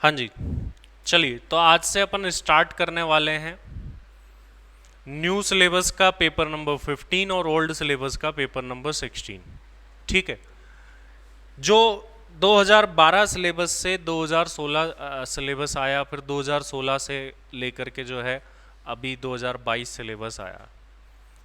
हाँ जी, चलिए तो आज से अपन स्टार्ट करने वाले हैं न्यू सिलेबस का पेपर नंबर 15 और ओल्ड सिलेबस का पेपर नंबर 16। ठीक है, जो 2012 सिलेबस से 2016 सिलेबस आया, फिर 2016 से लेकर के जो है अभी 2022 सिलेबस आया।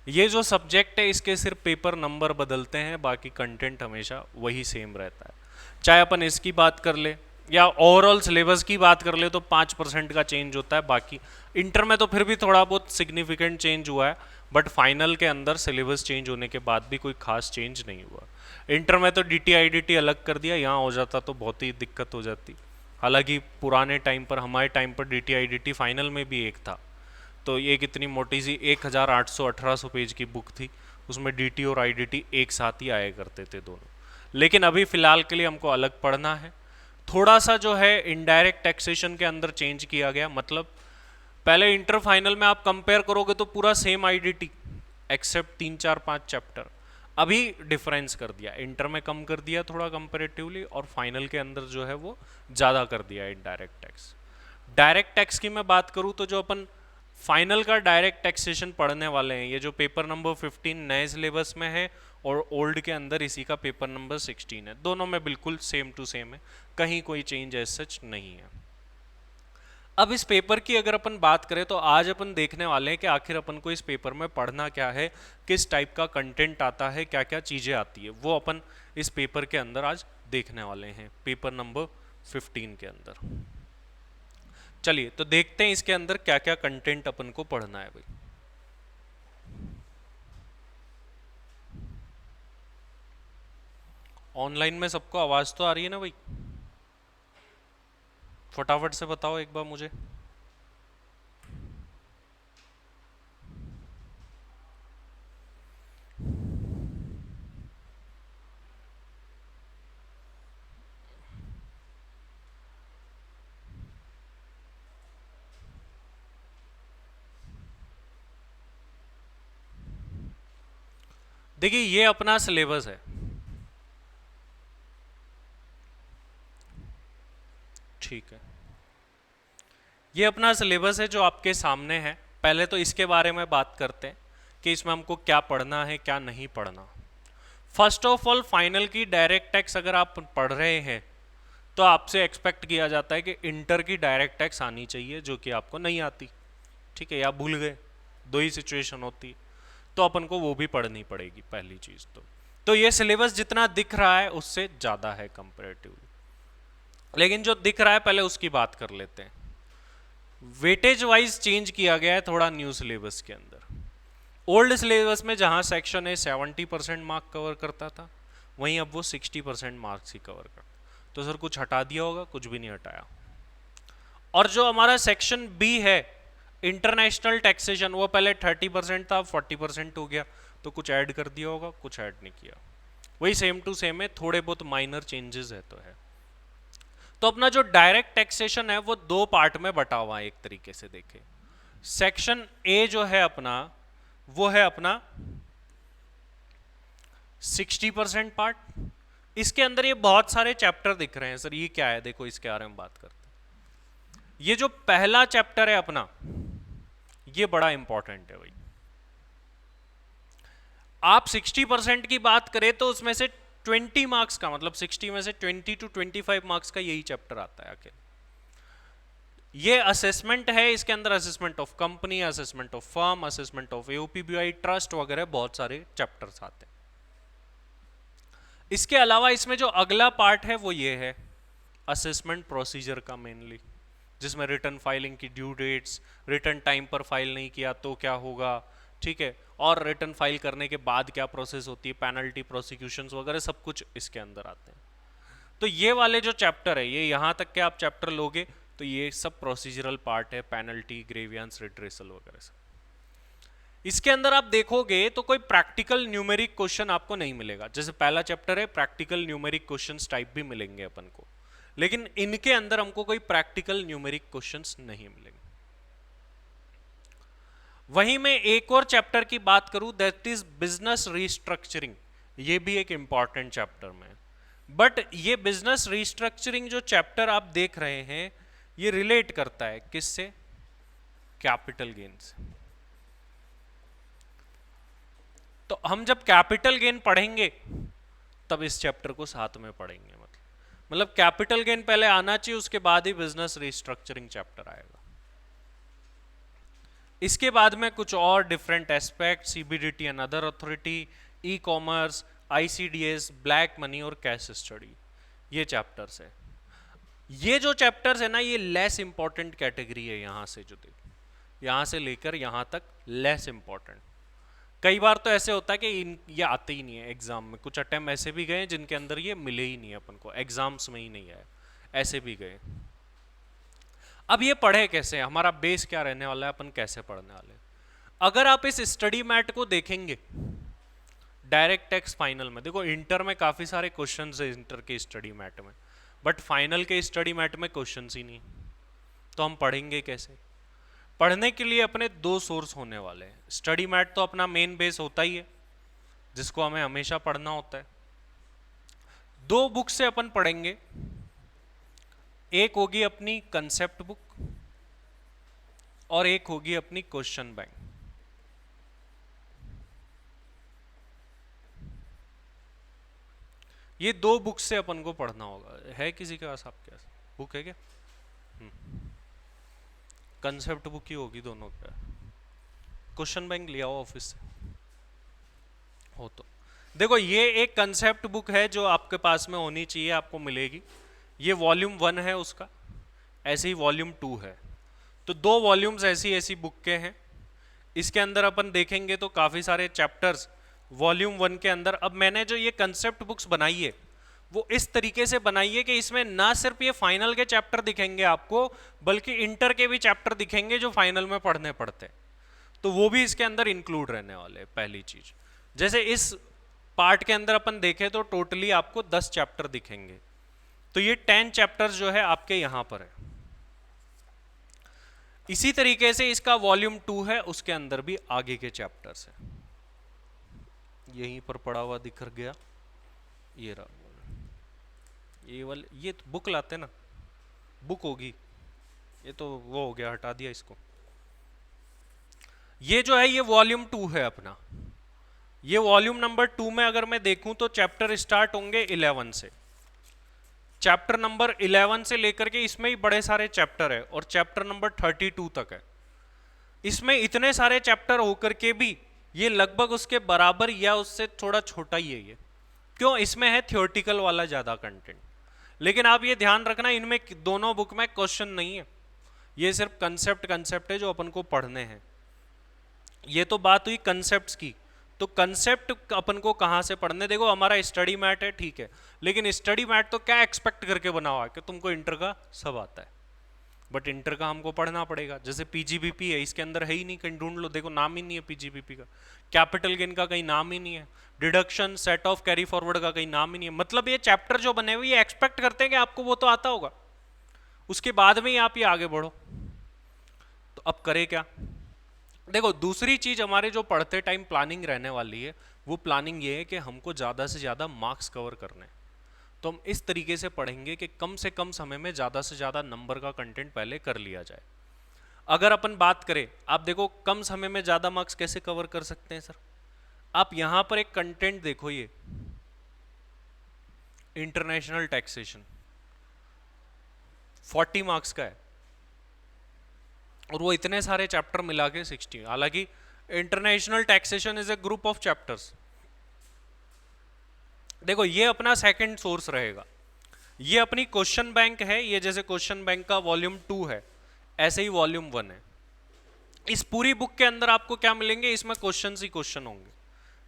ये जो सब्जेक्ट है इसके सिर्फ पेपर नंबर बदलते हैं, बाकी कंटेंट हमेशा वही सेम रहता है। चाहे अपन इसकी बात कर ले या ओवरऑल सिलेबस की बात कर ले तो 5% का चेंज होता है, बाकी इंटर में तो फिर भी थोड़ा बहुत सिग्निफिकेंट चेंज हुआ है, बट फाइनल के अंदर सिलेबस चेंज होने के बाद भी कोई खास चेंज नहीं हुआ। इंटर में तो DT IDT अलग कर दिया, यहाँ हो जाता तो बहुत ही दिक्कत हो जाती। हालांकि पुराने टाइम पर, हमारे टाइम पर DT IDT फाइनल में भी एक था, तो ये कितनी मोटी सी 1800-1800 पेज की बुक थी, उसमें DT और IDT एक साथ ही आया करते थे दोनों। लेकिन अभी फिलहाल के लिए हमको अलग पढ़ना है। थोड़ा सा जो है इनडायरेक्ट टैक्सेशन के अंदर चेंज किया गया, मतलब पहले इंटर फाइनल में आप कंपेयर करोगे तो पूरा सेम IDT एक्सेप्ट 3-4-5 चैप्टर। अभी डिफरेंस कर दिया, इंटर में कम कर दिया थोड़ा कंपेरेटिवली, और फाइनल के अंदर जो है वो ज़्यादा कर दिया इनडायरेक्ट टैक्स। डायरेक्ट टैक्स की मैं बात करूँ तो जो अपन फाइनल का डायरेक्ट टैक्सेशन पढ़ने वाले हैं, ये जो पेपर नंबर 15 नए सिलेबस में है और ओल्ड के अंदर इसी का पेपर नंबर 16 है, दोनों में बिल्कुल सेम टू सेम है, कहीं कोई चेंज एज सच नहीं है। अब इस पेपर की अगर अपन बात करें तो आज अपन देखने वाले हैं कि आखिर अपन को इस पेपर में पढ़ना क्या है, किस टाइप का कंटेंट आता है, क्या क्या चीज़ें आती है, वो अपन इस पेपर के अंदर आज देखने वाले हैं, पेपर नंबर 15 के अंदर। चलिए तो देखते हैं इसके अंदर क्या क्या कंटेंट अपन को पढ़ना है भाई। ऑनलाइन में सबको आवाज़ तो आ रही है ना भाई? फटाफट से बताओ एक बार मुझे। देखिए ये अपना सिलेबस है, ठीक है, ये अपना सिलेबस है जो आपके सामने है। पहले तो इसके बारे में बात करते हैं कि इसमें हमको क्या पढ़ना है क्या नहीं पढ़ना। फर्स्ट ऑफ ऑल, फाइनल की डायरेक्ट टैक्स अगर आप पढ़ रहे हैं तो आपसे एक्सपेक्ट किया जाता है कि इंटर की डायरेक्ट टैक्स आनी चाहिए, जो कि आपको नहीं आती, ठीक है, या भूल गए, दो ही सिचुएशन होती, तो अपन को वो भी पढ़नी पड़ेगी पहली चीज़। तो ये सिलेबस जितना दिख रहा है उससे ज़्यादा है कंपेरेटिवली, लेकिन जो दिख रहा है पहले उसकी बात कर लेते हैं। वेटेज वाइज चेंज किया गया है थोड़ा न्यू सिलेबस के अंदर। ओल्ड सिलेबस में जहां सेक्शन ए 70% मार्क कवर करता था, वहीं अब वो 60% मार्क्स ही कवर करता। तो सर कुछ हटा दिया होगा? कुछ भी नहीं हटाया। और जो हमारा सेक्शन बी है इंटरनेशनल टैक्सेशन, वो पहले 30% था, 40% हो गया, तो कुछ ऐड कर दिया होगा? कुछ ऐड नहीं किया, वही सेम टू सेम है, थोड़े बहुत माइनर चेंजेस है तो है। तो अपना जो डायरेक्ट टैक्सेशन है वो दो पार्ट में बटा हुआ है एक तरीके से देखे। सेक्शन ए जो है अपना, वो है अपना 60% पार्ट। इसके अंदर ये बहुत सारे चैप्टर दिख रहे हैं। सर ये क्या है? देखो इसके बारे में बात करते हैं। ये जो पहला चैप्टर है अपना, ये बड़ा इंपॉर्टेंट है भाई। आप 60% की बात करें तो उसमें से 20 मार्क्स का, मतलब 60 में से 20 to 25 मार्क्स का यही चैप्टर आता है आखिर। ये असेसमेंट है, इसके अंदर assessment of company, assessment of firm, assessment of AOPBI, trust वगैरह बहुत सारे चैप्टर्स आते हैं। इसके अलावा इसमें जो अगला पार्ट है वो ये है असेसमेंट प्रोसीजर का मेनली, जिसमें रिटर्न फाइलिंग की ड्यू डेट्स, रिटर्न टाइम पर फाइल नहीं किया तो क्या होगा, ठीक है, और रिटर्न फाइल करने के बाद क्या प्रोसेस होती है, पेनल्टी, प्रोसिक्यूशंस वगैरह सब कुछ इसके अंदर आते हैं। तो ये वाले जो चैप्टर है, ये यहाँ तक के आप चैप्टर लोगे तो ये सब प्रोसीजरल पार्ट है, पेनल्टी, ग्रेवियंस, रिट्रेसल वगैरह सब। इसके अंदर आप देखोगे तो कोई प्रैक्टिकल न्यूमेरिक क्वेश्चन आपको नहीं मिलेगा। जैसे पहला चैप्टर है, प्रैक्टिकल न्यूमेरिक क्वेश्चंस टाइप भी मिलेंगे अपन को, लेकिन इनके अंदर हमको कोई प्रैक्टिकल न्यूमेरिक क्वेश्चंस नहीं मिलेंगे। वहीं मैं एक और चैप्टर की बात करूं, दैट इज बिजनेस रीस्ट्रक्चरिंग। ये भी एक इंपॉर्टेंट चैप्टर में, बट ये बिजनेस रीस्ट्रक्चरिंग जो चैप्टर आप देख रहे हैं, ये रिलेट करता है किससे? कैपिटल गेन से। तो हम जब कैपिटल गेन पढ़ेंगे तब इस चैप्टर को साथ में पढ़ेंगे। मतलब कैपिटल गेन पहले आना चाहिए, उसके बाद ही बिजनेस रिस्ट्रक्चरिंग चैप्टर आएगा। इसके बाद में कुछ और different aspect, CBDT and other authority, e commerce, ICDS, black money और कैश स्टडी, ये चैप्टर्स है। ये जो चैप्टर्स है ना, ये लेस इंपॉर्टेंट कैटेगरी है। यहां से जो देखो, यहां से लेकर यहां तक लेस इंपॉर्टेंट। कई बार तो ऐसे होता है कि ये आते ही नहीं है एग्जाम में। कुछ अटेम्प्ट ऐसे भी गए जिनके अंदर ये मिले ही नहीं अपन को, एग्जाम्स में ही नहीं आए, ऐसे भी गए। अब ये पढ़े कैसे, हमारा बेस क्या रहने वाला है, अपन कैसे पढ़ने वाले। अगर आप इस स्टडी मैट को देखेंगे डायरेक्ट टेक्स्ट फाइनल में, देखो इंटर में काफी सारे क्वेश्चंस है इंटर के स्टडी मैट में, बट फाइनल के स्टडी मैट में क्वेश्चंस ही नहीं। तो हम पढ़ेंगे कैसे? पढ़ने के लिए अपने दो सोर्स होने वाले हैं। स्टडी मैट तो अपना मेन बेस होता ही है, जिसको हमें हमेशा पढ़ना होता है। दो बुक से अपन पढ़ेंगे, एक होगी अपनी कंसेप्ट बुक और एक होगी अपनी क्वेश्चन बैंक। ये दो बुक से अपन को पढ़ना होगा। है किसी के पास आपके पास बुक है क्या? कंसेप्ट बुक ही होगी दोनों का। क्वेश्चन बैंक लिया हो ऑफिस से हो तो। देखो ये एक कंसेप्ट बुक है जो आपके पास में होनी चाहिए, आपको मिलेगी। ये वॉल्यूम 1 है उसका, ऐसे ही वॉल्यूम 2 है। तो दो वॉल्यूम्स ऐसी ऐसी बुक के हैं। इसके अंदर अपन देखेंगे तो काफ़ी सारे चैप्टर्स वॉल्यूम 1 के अंदर। अब मैंने जो ये कंसेप्ट बुक्स बनाई है वो इस तरीके से बनाई है कि इसमें ना सिर्फ ये फाइनल के चैप्टर दिखेंगे आपको, बल्कि इंटर के भी चैप्टर दिखेंगे जो फाइनल में पढ़ने पड़ते हैं। तो वो भी इसके अंदर इंक्लूड रहने वाले। पहली चीज, जैसे इस पार्ट के अंदर अपन देखें तो टोटली आपको 10 चैप्टर दिखेंगे। तो ये 10 चैप्टर्स जो है आपके यहां पर है। इसी तरीके से इसका वॉल्यूम 2 है, उसके अंदर भी आगे के चैप्टर्स हैं। यहीं पर पड़ा हुआ दिख गया, ये रहा। ये वाले ये तो बुक लाते ना, बुक होगी, ये तो वो हो गया, हटा दिया इसको। ये जो है ये वॉल्यूम 2 है अपना। ये वॉल्यूम नंबर 2 में अगर मैं देखूं तो चैप्टर स्टार्ट होंगे 11 से। चैप्टर नंबर 11 से लेकर के इसमें ही बड़े सारे चैप्टर है और चैप्टर नंबर 32 तक है। इसमें इतने सारे चैप्टर होकर के भी ये लगभग उसके बराबर या उससे थोड़ा छोटा ही है ये। क्यों? इसमें है थियोरेटिकल वाला ज्यादा कंटेंट। लेकिन आप ये ध्यान रखना, इनमें दोनों बुक में क्वेश्चन नहीं है, ये सिर्फ कंसेप्ट है जो अपन को पढ़ने हैं। ये तो बात हुई कंसेप्ट्स की। तो कंसेप्ट अपन को कहाँ से पढ़ने? देखो हमारा स्टडी मैट है, ठीक है, लेकिन स्टडी मैट तो क्या एक्सपेक्ट करके बना हुआ है कि तुमको इंटर का सब आता है, बट इंटर का हमको पढ़ना पड़ेगा। जैसे पीजीबीपी है, इसके अंदर है ही नहीं, कहीं ढूंढ लो, देखो नाम ही नहीं है पीजीबीपी का। कैपिटल गेन का कहीं नाम ही नहीं है। Deduction, set of, carry forward का कहीं नाम ही नहीं है। मतलब ये चैप्टर जो बने हुए ये एक्सपेक्ट करते हैं कि आपको वो तो आता होगा, उसके बाद में ही आप ये आगे बढ़ो। तो अब करे क्या? देखो दूसरी चीज हमारे जो पढ़ते टाइम प्लानिंग रहने वाली है, वो प्लानिंग ये है कि हमको ज्यादा से ज्यादा मार्क्स कवर करने हैं। तो हम इस तरीके से पढ़ेंगे कि कम से कम समय में ज्यादा से ज्यादा नंबर का कंटेंट पहले कर लिया जाए। अगर अपन बात करें, आप देखो कम समय में ज्यादा मार्क्स कैसे कवर कर सकते हैं सर? आप यहां पर एक कंटेंट देखो, ये इंटरनेशनल टैक्सेशन 40 मार्क्स का है और वो इतने सारे चैप्टर मिला के 60। हालांकि international taxation is a group of chapters. देखो ये अपना सेकंड सोर्स रहेगा। ये अपनी क्वेश्चन बैंक है, ये जैसे क्वेश्चन बैंक का वॉल्यूम 2 है, ऐसे ही वॉल्यूम 1 है। इस पूरी बुक के अंदर आपको क्या मिलेंगे? इसमें क्वेश्चन ही क्वेश्चन होंगे।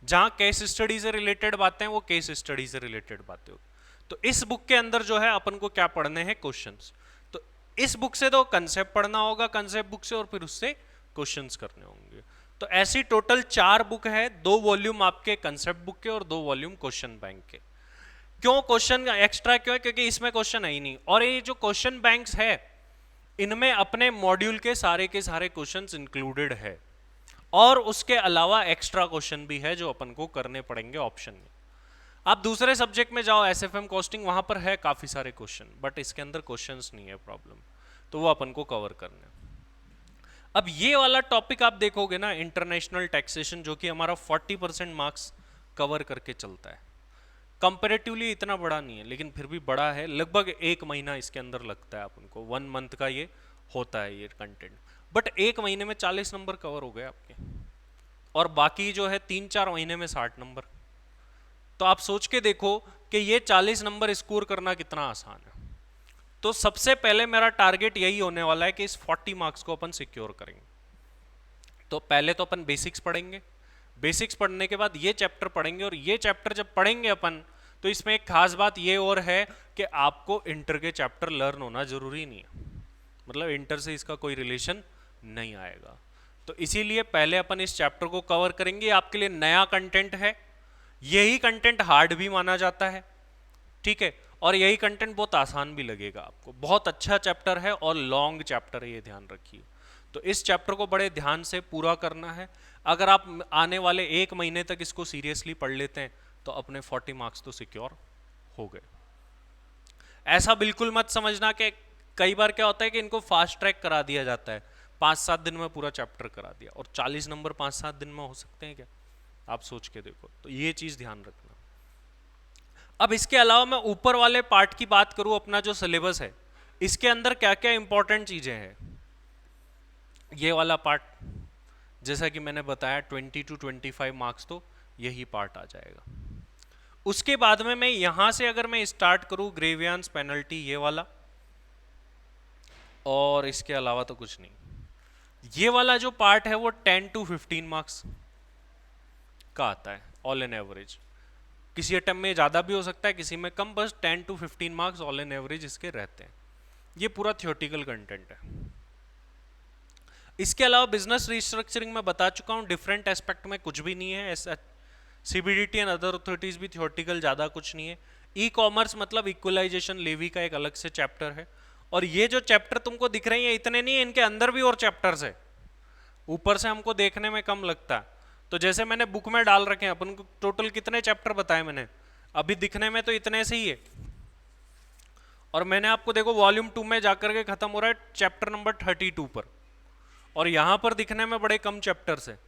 जहां केस स्टडी से रिलेटेड बातें, वो केस स्टडी से रिलेटेड बातें होगी। तो इस बुक के अंदर जो है अपन को क्या पढ़ने हैं? क्वेश्चंस। तो इस बुक से तो कंसेप्ट पढ़ना होगा, कंसेप्ट बुक से, और फिर उससे क्वेश्चंस करने होंगे। तो ऐसी टोटल 4 बुक है, 2 वॉल्यूम आपके कंसेप्ट बुक के और 2 वॉल्यूम क्वेश्चन बैंक के। क्यों क्वेश्चन एक्स्ट्रा क्यों है? क्योंकि इसमें क्वेश्चन है ही नहीं। और ये जो क्वेश्चन बैंक्स है, इनमें अपने मॉड्यूल के सारे क्वेश्चंस इंक्लूडेड है, और उसके अलावा एक्स्ट्रा क्वेश्चन भी है जो अपन को करने पड़ेंगे ऑप्शन में। आप दूसरे सब्जेक्ट में जाओ, एसएफएम कॉस्टिंग, वहां पर है काफी सारे क्वेश्चन, बट इसके अंदर क्वेश्चंस नहीं है। प्रॉब्लम तो वो अपन को कवर करना है। अब ये वाला टॉपिक आप देखोगे ना, इंटरनेशनल टैक्सेशन, जो कि हमारा 40% मार्क्स कवर करके चलता है। कंपेरेटिवली इतना बड़ा नहीं है, लेकिन फिर भी बड़ा है। लगभग 1 महीना इसके अंदर लगता है अपन को, 1 मंथ का ये होता है ये कंटेंट। बट 1 महीने में 40 नंबर कवर हो गए आपके, और बाकी जो है 3-4 महीने में 60 नंबर। तो आप सोच के देखो कि ये 40 नंबर स्कोर करना कितना आसान है। तो सबसे पहले मेरा टारगेट यही होने वाला है कि इस 40 मार्क्स को अपन सिक्योर करेंगे। तो पहले तो अपन बेसिक्स पढ़ेंगे, बेसिक्स पढ़ने के बाद ये चैप्टर पढ़ेंगे, और ये चैप्टर जब पढ़ेंगे अपन, तो इसमें एक खास बात ये और है कि आपको इंटर के चैप्टर लर्न होना जरूरी नहीं है, मतलब इंटर से इसका कोई रिलेशन नहीं आएगा। तो इसीलिए पहले अपन इस चैप्टर को कवर करेंगे। आपके लिए नया कंटेंट है, यही कंटेंट हार्ड भी माना जाता है, ठीक है, और यही कंटेंट बहुत आसान भी लगेगा आपको। बहुत अच्छा चैप्टर है और लॉन्ग चैप्टर है, ये ध्यान रखिए। तो इस चैप्टर को बड़े ध्यान से पूरा करना है। अगर आप आने वाले 1 महीने तक इसको सीरियसली पढ़ लेते हैं तो अपने 40 मार्क्स तो सिक्योर हो गए। ऐसा बिल्कुल मत समझना कि कई बार क्या होता है कि इनको फास्ट ट्रैक करा दिया जाता है, 5-7 दिन में पूरा चैप्टर करा दिया, और 40 नंबर 5-7 दिन में हो सकते हैं क्या? आप सोच के देखो। तो ये चीज ध्यान रखना। अब इसके अलावा मैं ऊपर वाले पार्ट की बात करूं, अपना जो सिलेबस है, इसके अंदर क्या क्या इंपॉर्टेंट चीजें हैं। ये वाला पार्ट, जैसा कि मैंने बताया, 20 to 25 मार्क्स तो यही पार्ट आ जाएगा। उसके बाद में मैं यहां से अगर मैं स्टार्ट करूं, ग्रेवियंस पेनल्टी ये वाला, और इसके अलावा तो कुछ नहीं। ये वाला जो पार्ट है वो 10 to 15 मार्क्स का आता है ऑल एन एवरेज। किसी अटेम्प्ट में ज़्यादा भी हो सकता है, किसी में कम, बस 10 to 15 marks all an average इसके रहते हैं। ये पूरा थियोरटिकल कंटेंट है। इसके अलावा बिजनेस रिस्ट्रक्चरिंग में बता चुका हूँ, डिफरेंट एस्पेक्ट में कुछ भी नहीं है। ऐसा सीबीडीटी एंड अदर अथॉरिटीज भी थियोरटिकल, ज़्यादा कुछ नहीं है। ई कॉमर्स मतलब इक्वलाइजेशन लेवी का एक अलग से चैप्टर है। और ये जो चैप्टर तुमको दिख रहे हैं इतने नहीं है, इनके अंदर भी और चैप्टर्स है। ऊपर से हमको देखने में कम लगता है, तो जैसे मैंने बुक में डाल रखे हैं अपन को टोटल कितने चैप्टर बताए मैंने, अभी दिखने में तो इतने से ही है, और मैंने आपको देखो वॉल्यूम 2 में जाकर के खत्म हो रहा है चैप्टर नंबर 32 पर, और यहां पर दिखने में बड़े कम चैप्टर्स है।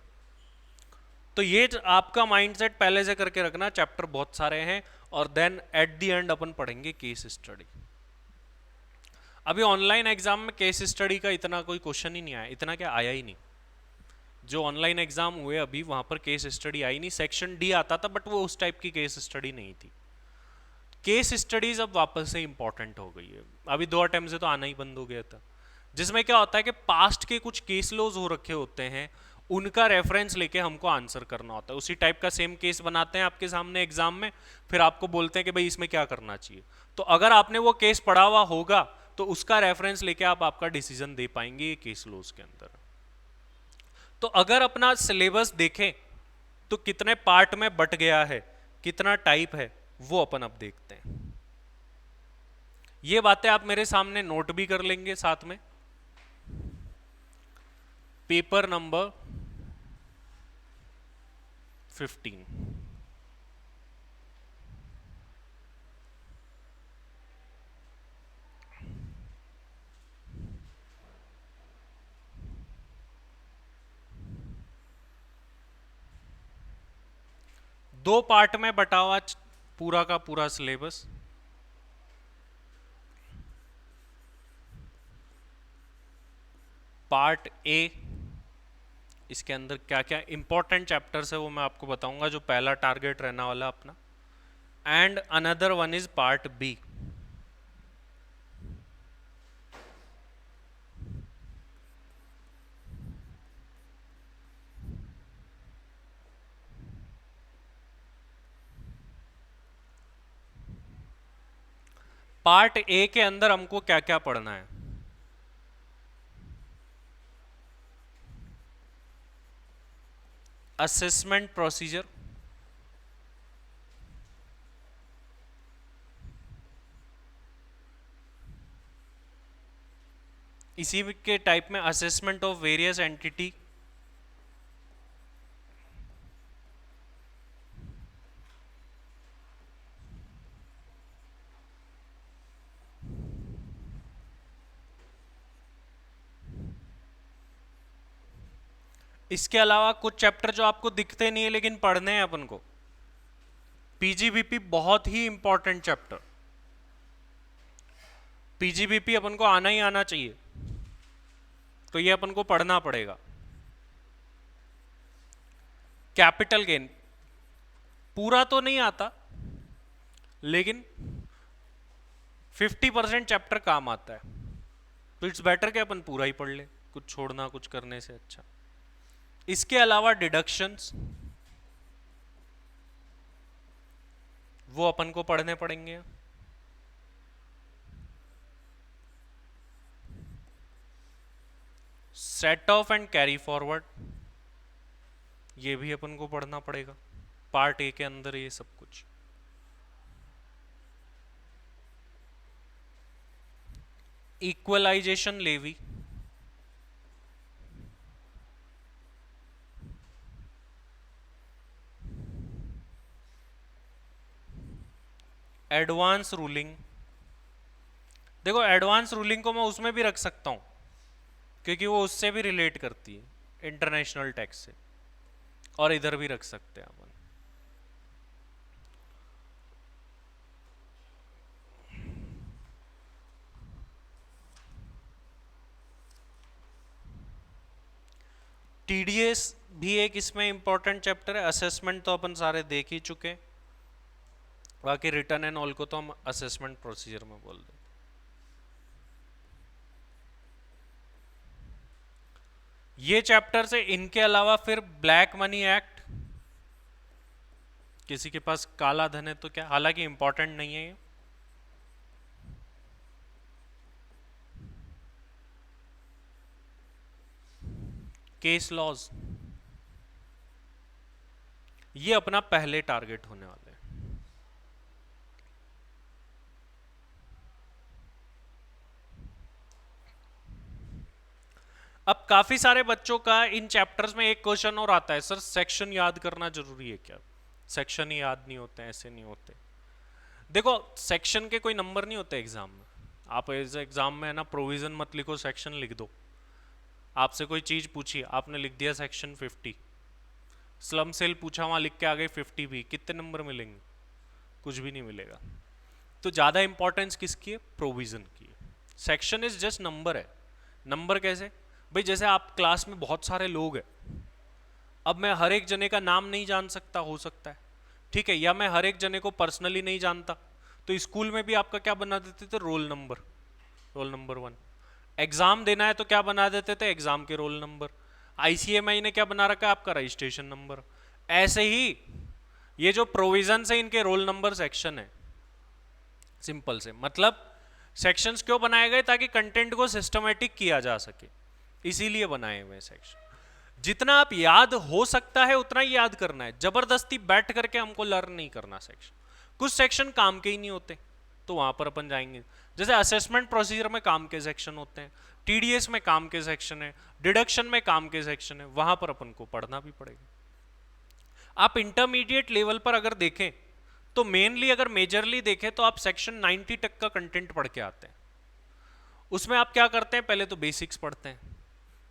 तो ये आपका माइंडसेट पहले से करके रखना, चैप्टर बहुत सारे हैं, और देन एट द एंड अपन पढ़ेंगे केस स्टडी। अभी ऑनलाइन एग्जाम में केस स्टडी का इतना कोई क्वेश्चन ही नहीं आया, इतना क्या आया ही नहीं। जो ऑनलाइन एग्जाम हुए अभी, वहां पर केस स्टडी आई नहीं। सेक्शन डी आता था, बट वो उस टाइप की केस स्टडी नहीं थी। केस स्टडीज अब वापस से इंपॉर्टेंट हो गई है। अभी 2 अटेम्प्ट से तो आना ही बंद हो गया था, जिसमें क्या होता है कि पास्ट के कुछ केस लॉज हो रखे होते हैं, उनका रेफरेंस लेके हमको आंसर करना होता है। उसी टाइप का सेम केस बनाते हैं आपके सामने एग्जाम में, फिर आपको बोलते हैं कि भाई इसमें क्या करना चाहिए। तो अगर आपने वो केस पढ़ा हुआ होगा तो उसका रेफरेंस लेके आप आपका डिसीजन दे पाएंगे ये केस लॉज के अंदर। तो अगर अपना सिलेबस देखें तो कितने पार्ट में बट गया है, कितना टाइप है, वो अपन अब देखते हैं। ये बातें आप मेरे सामने नोट भी कर लेंगे साथ में। पेपर नंबर 15, दो पार्ट में बटा हुआ पूरा का पूरा सिलेबस। पार्ट ए, इसके अंदर क्या क्या इंपॉर्टेंट चैप्टर्स है वो मैं आपको बताऊंगा, जो पहला टारगेट रहने वाला अपना। And another one is part B. Part A के अंदर हमको क्या क्या पढ़ना है। असेसमेंट प्रोसीजर, इसी के टाइप में असेसमेंट ऑफ वेरियस एंटिटी, इसके अलावा कुछ चैप्टर जो आपको दिखते नहीं है लेकिन पढ़ने हैं अपन को। पीजीबीपी बहुत ही इंपॉर्टेंट चैप्टर, पीजीबीपी अपन को आना ही आना चाहिए, तो ये अपन को पढ़ना पड़ेगा। कैपिटल गेन पूरा तो नहीं आता, लेकिन 50% चैप्टर काम आता है, तो इट्स बेटर कि अपन पूरा ही पढ़ ले, कुछ छोड़ना कुछ करने से अच्छा। इसके अलावा डिडक्शंस वो अपन को पढ़ने पड़ेंगे। Set of and carry forward ये भी अपन को पढ़ना पड़ेगा, पार्ट ए के अंदर ये सब कुछ। इक्वलाइजेशन लेवी, एडवांस रूलिंग, देखो एडवांस रूलिंग को मैं उसमें भी रख सकता हूं क्योंकि वो उससे भी रिलेट करती है इंटरनेशनल टैक्स से, और इधर भी रख सकते हैं अपन। टीडीएस भी एक इसमें इंपॉर्टेंट चैप्टर है। असेसमेंट तो अपन सारे देख ही चुके, बाकी रिटर्न एंड ऑल को तो हम असेसमेंट प्रोसीजर में बोल दें। ये चैप्टर से इनके अलावा फिर ब्लैक मनी एक्ट, किसी के पास काला धन है तो क्या, हालांकि इंपॉर्टेंट नहीं है ये। केस लॉज ये अपना पहले टारगेट होने वाले हैं। अब काफी सारे बच्चों का इन चैप्टर्स में एक क्वेश्चन और आता है, सर सेक्शन याद करना जरूरी है क्या? सेक्शन ही याद नहीं होते, ऐसे नहीं होते। देखो सेक्शन के कोई नंबर नहीं होते एग्जाम में। आप ऐसे एग्जाम में है ना प्रोविजन मत लिखो, सेक्शन लिख दो। आपसे कोई चीज पूछी, आपने लिख दिया सेक्शन 50, स्लम सेल पूछा वहां लिख के आ गए 50 भी, कितने नंबर मिलेंगे? कुछ भी नहीं मिलेगा। तो ज्यादा इंपॉर्टेंस किसकी है? प्रोविजन की है। सेक्शन इज जस्ट नंबर है। नंबर कैसे भाई? जैसे आप क्लास में बहुत सारे लोग हैं, अब मैं हर एक जने का नाम नहीं जान सकता, हो सकता है ठीक है, या मैं हर एक जने को पर्सनली नहीं जानता, तो स्कूल में भी आपका क्या बना देते थे? Roll number, roll number 1। Exam देना है तो क्या बना देते थे? एग्जाम के रोल नंबर। आईसीएमआई ने क्या बना रखा है? आपका रजिस्ट्रेशन नंबर। ऐसे ही ये जो प्रोविजन है इनके रोल नंबर सेक्शन है। सिंपल से मतलब सेक्शंस क्यों बनाए गए? ताकि कंटेंट को सिस्टमेटिक किया जा सके, इसीलिए बनाए हुए सेक्शन। जितना आप याद हो सकता है उतना ही याद करना है, जबरदस्ती बैठ करके हमको लर्न नहीं करना सेक्शन। कुछ सेक्शन काम के ही नहीं होते, तो वहां पर अपन जाएंगे। जैसे असेसमेंट प्रोसीजर में काम के सेक्शन होते हैं, टीडीएस में काम के सेक्शन है, डिडक्शन में काम के सेक्शन है, वहां पर अपन को पढ़ना भी पड़ेगा। आप इंटरमीडिएट लेवल पर अगर देखें तो मेनली अगर मेजरली देखें तो आप सेक्शन 90 तक का कंटेंट पढ़ के आते हैं। उसमें आप क्या करते हैं? पहले तो बेसिक्स पढ़ते हैं,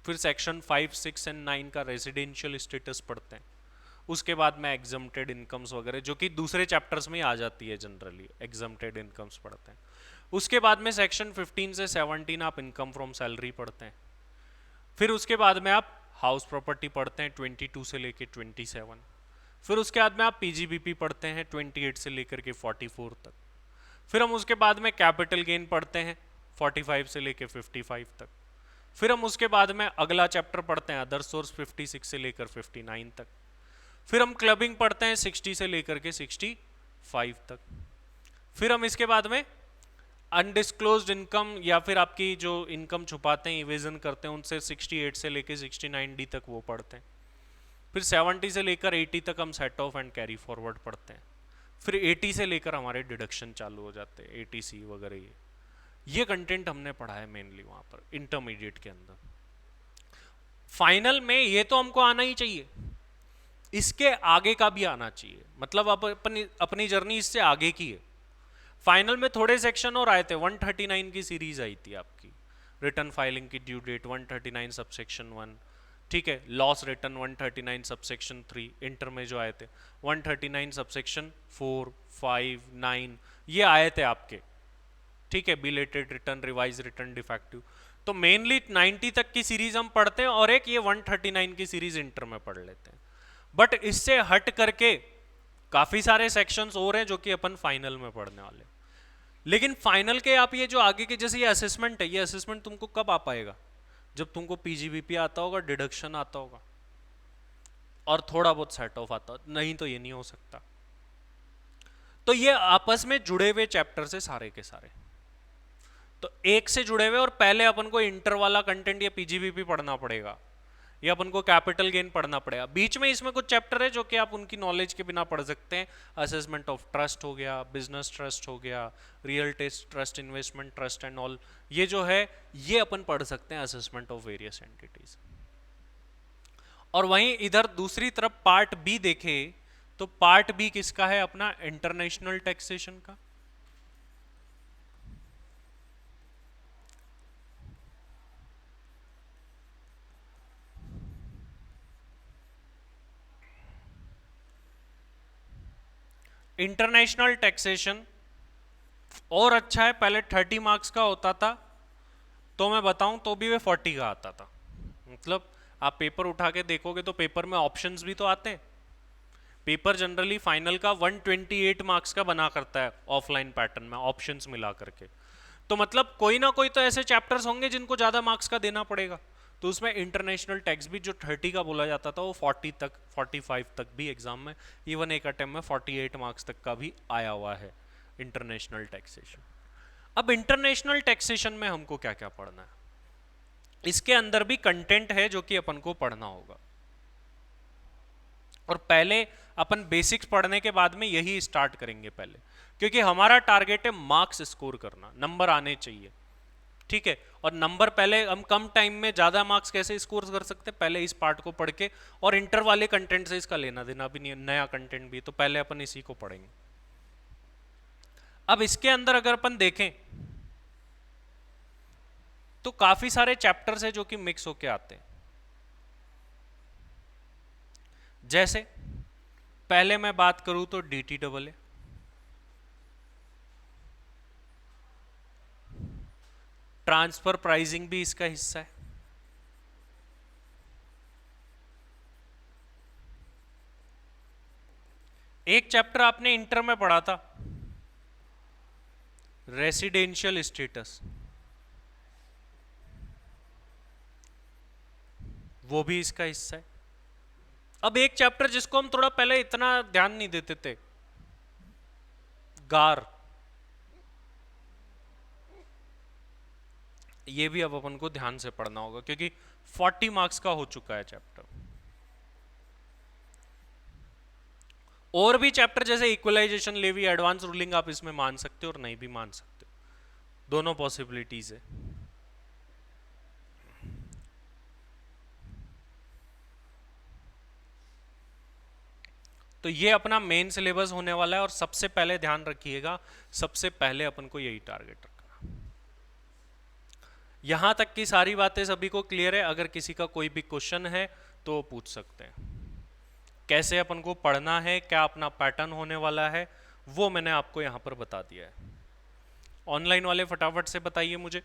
फिर सेक्शन 5, 6 एंड 9 का रेजिडेंशियल स्टेटस पढ़ते हैं, उसके बाद में एग्जम्प्टेड इनकम्स वगैरह जो कि दूसरे चैप्टर्स में ही आ जाती है जनरली, एग्जम्प्टेड इनकम्स पढ़ते हैं। उसके बाद में सेक्शन 15 से 17 आप इनकम फ्रॉम सैलरी पढ़ते हैं। फिर उसके बाद में आप हाउस प्रॉपर्टी पढ़ते हैं 22 से लेके 27। फिर उसके बाद में आप पीजीबीपी पढ़ते हैं 28 से लेकर के 44 तक। फिर हम उसके बाद में कैपिटल गेन पढ़ते हैं 45 से लेकर 55 तक। फिर हम उसके बाद में अगला चैप्टर पढ़ते हैं अदर सोर्स 56 से लेकर 59 तक। फिर हम क्लबिंग पढ़ते हैं 60 से लेकर के 65 तक। फिर हम इसके बाद में अनडिस्क्लोज्ड इनकम या फिर आपकी जो इनकम छुपाते हैं, इवेजन करते हैं, उनसे 68 से लेकर 69 डी तक वो पढ़ते हैं। फिर 70 से लेकर 80 तक हम set of and carry forward पढ़ते हैं। फिर 80 से लेकर हमारे डिडक्शन चालू हो जाते हैं, ATC वगैरह। ये कंटेंट हमने पढ़ा है मेनली वहां पर इंटरमीडिएट के अंदर। फाइनल में ये तो हमको आना ही चाहिए, इसके आगे का भी आना चाहिए, मतलब अपनी जर्नी इससे आगे की है। फाइनल में थोड़े सेक्शन और आए थे, 139 की सीरीज आई थी आपकी, रिटर्न फाइलिंग की ड्यू डेट 139 सबसेक्शन 1, ठीक है, लॉस रिटर्न 139 सबसेक्शन 3 इंटर में जो आए थे, 139 सबसेक्शन 4 5 9 ये आए थे आपके, ठीक है, belated return, revise return, defective. तो मेनली 90 तक की सीरीज हम पढ़ते हैं और एक ये 139 की सीरीज इंटर में पढ़ लेते हैं। बट इससे हट करके काफी सारे सेक्शंस और हैं जो कि अपन फाइनल में पढ़ने वाले। लेकिन फाइनल के आप ये जो आगे के जैसे ये असेसमेंट है, ये असेसमेंट तुमको कब आ पाएगा? जब तुमको पीजीबीपी आता होगा, डिडक्शन आता होगा और थोड़ा बहुत सेट ऑफ आता, नहीं तो ये नहीं हो सकता। तो ये आपस में जुड़े हुए चैप्टर से सारे के सारे, तो एक से जुड़े हुए, और पहले अपन को इंटर वाला कंटेंट या पीजीबीपी पढ़ना पड़ेगा, या अपन को कैपिटल गेन पढ़ना पड़ेगा। बीच में इसमें कुछ चैप्टर है जो कि आप उनकी नॉलेज के बिना पढ़ सकते हैं। असेसमेंट ऑफ ट्रस्ट हो गया, बिजनेस ट्रस्ट हो गया, real estate trust, investment trust and all, ये जो है ये अपन पढ़ सकते हैं असेसमेंट ऑफ वेरियस एंटिटीज। और वहीं इधर दूसरी तरफ पार्ट बी देखे तो पार्ट बी किसका है? अपना इंटरनेशनल टैक्सेशन का। इंटरनेशनल टैक्सेशन और अच्छा है, पहले 30 मार्क्स का होता था, तो मैं बताऊं तो भी वे 40 का आता था। मतलब आप पेपर उठा के देखोगे तो पेपर में ऑप्शंस भी तो आते हैं। पेपर जनरली फाइनल का 128 मार्क्स का बना करता है ऑफलाइन पैटर्न में, ऑप्शंस मिला करके। तो मतलब कोई ना कोई तो ऐसे चैप्टर्स होंगे जिनको ज़्यादा मार्क्स का देना पड़ेगा। तो उसमें इंटरनेशनल टैक्स भी जो 30 का बोला जाता था वो 40 तक, 45 तक भी एग्जाम में, इवन एक अटेम्प्ट में 48 मार्क्स तक का भी आया हुआ है इंटरनेशनल टैक्सेशन। अब इंटरनेशनल टैक्सेशन में हमको क्या क्या पढ़ना है? इसके अंदर भी कंटेंट है जो कि अपन को पढ़ना होगा, और पहले अपन बेसिक्स पढ़ने के बाद में यही स्टार्ट करेंगे पहले, क्योंकि हमारा टारगेट है मार्क्स स्कोर करना, नंबर आने चाहिए, ठीक है। और नंबर पहले हम कम टाइम में ज्यादा मार्क्स कैसे स्कोर कर सकते हैं, पहले इस पार्ट को पढ़ के, और इंटर वाले कंटेंट से इसका लेना देना भी नहीं, नया कंटेंट भी, तो पहले अपन इसी को पढ़ेंगे। अब इसके अंदर अगर अपन देखें तो काफी सारे चैप्टर्स है जो कि मिक्स होके आते हैं। जैसे पहले मैं बात करूं तो DTAA, ट्रांसफर प्राइसिंग भी इसका हिस्सा है। एक चैप्टर आपने इंटर में पढ़ा था, रेसिडेंशियल स्टेटस, वो भी इसका हिस्सा है। अब एक चैप्टर जिसको हम थोड़ा पहले इतना ध्यान नहीं देते थे, गार, ये भी अब अपन को ध्यान से पढ़ना होगा क्योंकि 40 मार्क्स का हो चुका है चैप्टर। और भी चैप्टर जैसे इक्वलाइजेशन, लेवी, एडवांस रूलिंग आप इसमें मान सकते हो और नहीं भी मान सकते हो, दोनों पॉसिबिलिटीज है। तो ये अपना मेन सिलेबस होने वाला है, और सबसे पहले ध्यान रखिएगा, सबसे पहले अपन को यही टारगेट रखना। यहां तक की सारी बातें सभी को क्लियर है? अगर किसी का कोई भी क्वेश्चन है तो पूछ सकते हैं। कैसे अपन को पढ़ना है, क्या अपना पैटर्न होने वाला है, वो मैंने आपको यहां पर बता दिया है। ऑनलाइन वाले फटाफट से बताइए मुझे,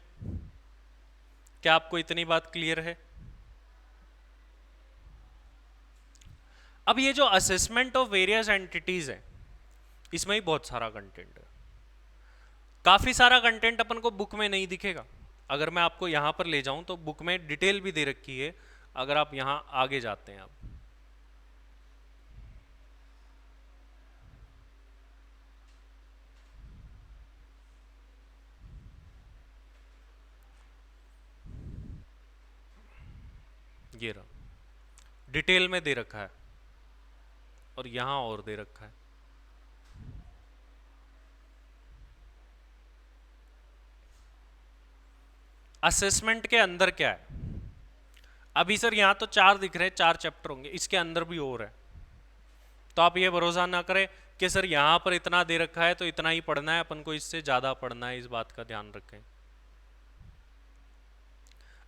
क्या आपको इतनी बात क्लियर है? अब ये जो असेसमेंट ऑफ वेरियस एंटिटीज है, इसमें ही बहुत सारा कंटेंट है। काफी सारा कंटेंट अपन को बुक में नहीं दिखेगा। अगर मैं आपको यहां पर ले जाऊं तो बुक में डिटेल भी दे रखी है, अगर आप यहां आगे जाते हैं। आप ये रहा, डिटेल में दे रखा है, और यहां और दे रखा है। असेसमेंट के अंदर क्या है? अभी सर यहां तो 4 दिख रहे हैं, 4 चैप्टर होंगे, इसके अंदर भी और है। तो आप ये भरोसा ना करें कि सर यहां पर इतना दे रखा है तो इतना ही पढ़ना है, अपन को इससे ज्यादा पढ़ना है, इस बात का ध्यान रखें।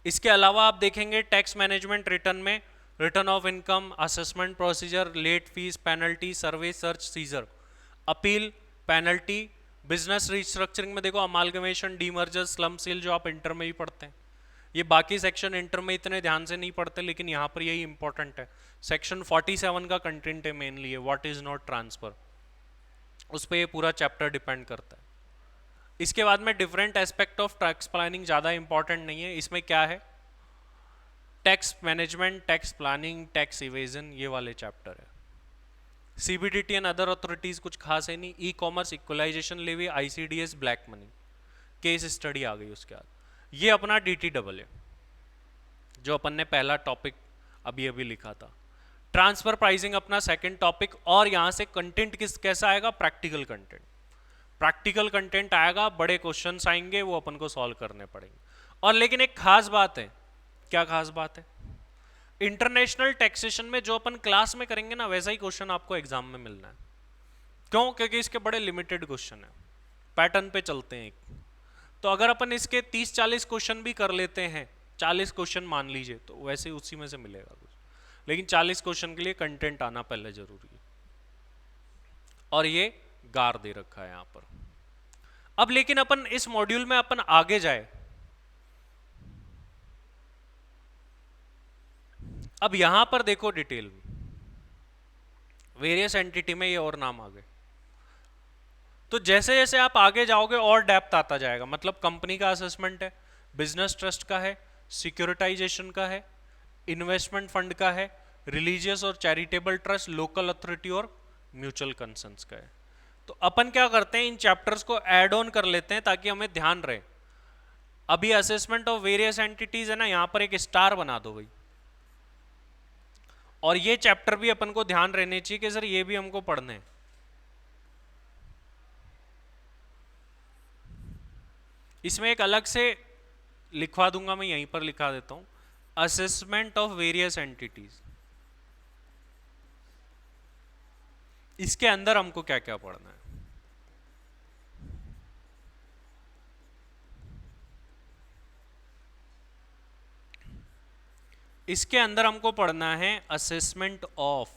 इसके अलावा आप देखेंगे टैक्स मैनेजमेंट रिटर्न में return of income, assessment procedure, late fees, penalty, survey, search, seizure, appeal, penalty, business restructuring में देखो अमालगमेशन, डीमर्जर, स्लम सेल जो आप इंटर में ही पढ़ते हैं। ये बाकी सेक्शन इंटर में इतने ध्यान से नहीं पढ़ते, लेकिन यहाँ पर यही इंपॉर्टेंट है। सेक्शन 47 का कंटेंट है मेनली, है व्हाट इज नॉट ट्रांसफर, उस पर ये पूरा चैप्टर डिपेंड करता है। इसके बाद में different aspect of tax planning ज़्यादा इंपॉर्टेंट नहीं है। इसमें क्या है, tax management, tax planning, tax evasion, ये वाले चैप्टर है। सीबीडीटी एंड अदर अथॉरिटीज कुछ खास है नहीं। E commerce, equalisation levy, ICDS, black money, case study आ गई उसके बाद। ये अपना डीटी डबल है जो अपन ने पहला टॉपिक अभी अभी लिखा था। ट्रांसफर प्राइसिंग अपना सेकंड टॉपिक, और यहाँ से कंटेंट किस कैसा आएगा, प्रैक्टिकल कंटेंट। प्रैक्टिकल कंटेंट आएगा, बड़े क्वेश्चंस आएंगे, वो अपन को सॉल्व करने पड़ेंगे। और लेकिन एक खास बात है, क्या खास बात है, इंटरनेशनल टैक्सेशन में जो अपन क्लास में करेंगे ना वैसा ही क्वेश्चन आपको एग्जाम में मिलना है। क्यों? क्योंकि इसके बड़े लिमिटेड क्वेश्चन है, पैटर्न पे चलते हैं एक। तो अगर अपन इसके 30-40 क्वेश्चन भी कर लेते हैं, 40 क्वेश्चन मान लीजिए, तो वैसे उसी में से मिलेगा कुछ, लेकिन 40 क्वेश्चन के लिए कंटेंट आना पहले जरूरी है। और ये गार दे रखा है यहाँ पर। अब लेकिन अपन इस मॉड्यूल में अपन आगे जाए, अब यहां पर देखो डिटेल में वेरियस एंटिटी में ये और नाम आ गए। तो जैसे जैसे आप आगे जाओगे और डेप्थ आता जाएगा। मतलब कंपनी का असेसमेंट है, बिजनेस ट्रस्ट का है, सिक्योरिटाइजेशन का है, इन्वेस्टमेंट फंड का है, रिलीजियस और चैरिटेबल ट्रस्ट, लोकल अथॉरिटी और म्यूचुअल कंसर्न्स का है। तो अपन क्या करते हैं, इन चैप्टर्स को ऐड ऑन कर लेते हैं ताकि हमें ध्यान रहे। अभी असेसमेंट ऑफ वेरियस एंटिटीज है ना, यहां पर एक स्टार बना दो भाई। और ये चैप्टर भी अपन को ध्यान रहने चाहिए कि सर ये भी हमको पढ़ने हैं। इसमें एक अलग से लिखवा दूंगा, मैं यहीं पर लिखा देता हूं, असेसमेंट ऑफ वेरियस एंटिटीज। इसके अंदर हमको क्या क्या पढ़ना है। इसके अंदर हमको पढ़ना है assessment of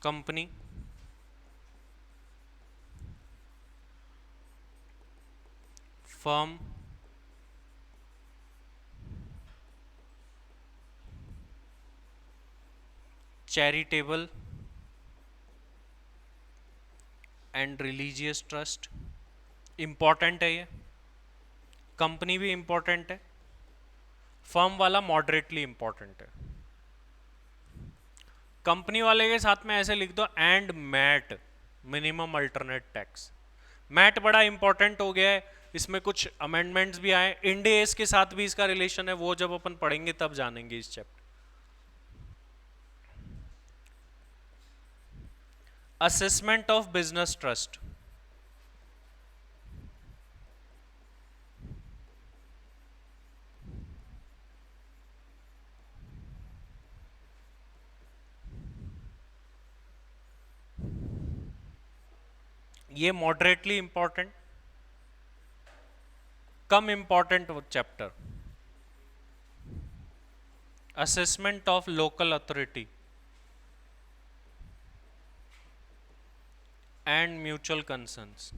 company, firm, charitable and religious trust. Important है ये, कंपनी भी इंपॉर्टेंट है, फर्म वाला मॉडरेटली इंपॉर्टेंट है। कंपनी वाले के साथ में ऐसे लिख दो and MAT, minimum alternate tax. MAT बड़ा इंपॉर्टेंट हो गया है, इसमें कुछ अमेंडमेंट्स भी आए। इंड एस के साथ भी इसका रिलेशन है, वो जब अपन पढ़ेंगे तब जानेंगे इस chapter. Assessment of business trust, ये मॉडरेटली इंपॉर्टेंट, कम important chapter. Assessment of local authority and mutual concerns.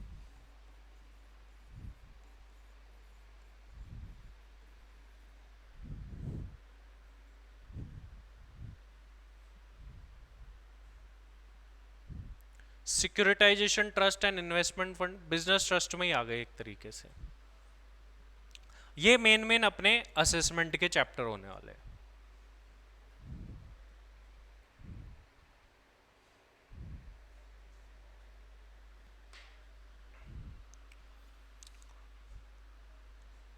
Securitisation, trust and investment fund, business trust में ही आ गए एक तरीके से। ये मेन मेन अपने असेसमेंट के चैप्टर होने वाले हैं।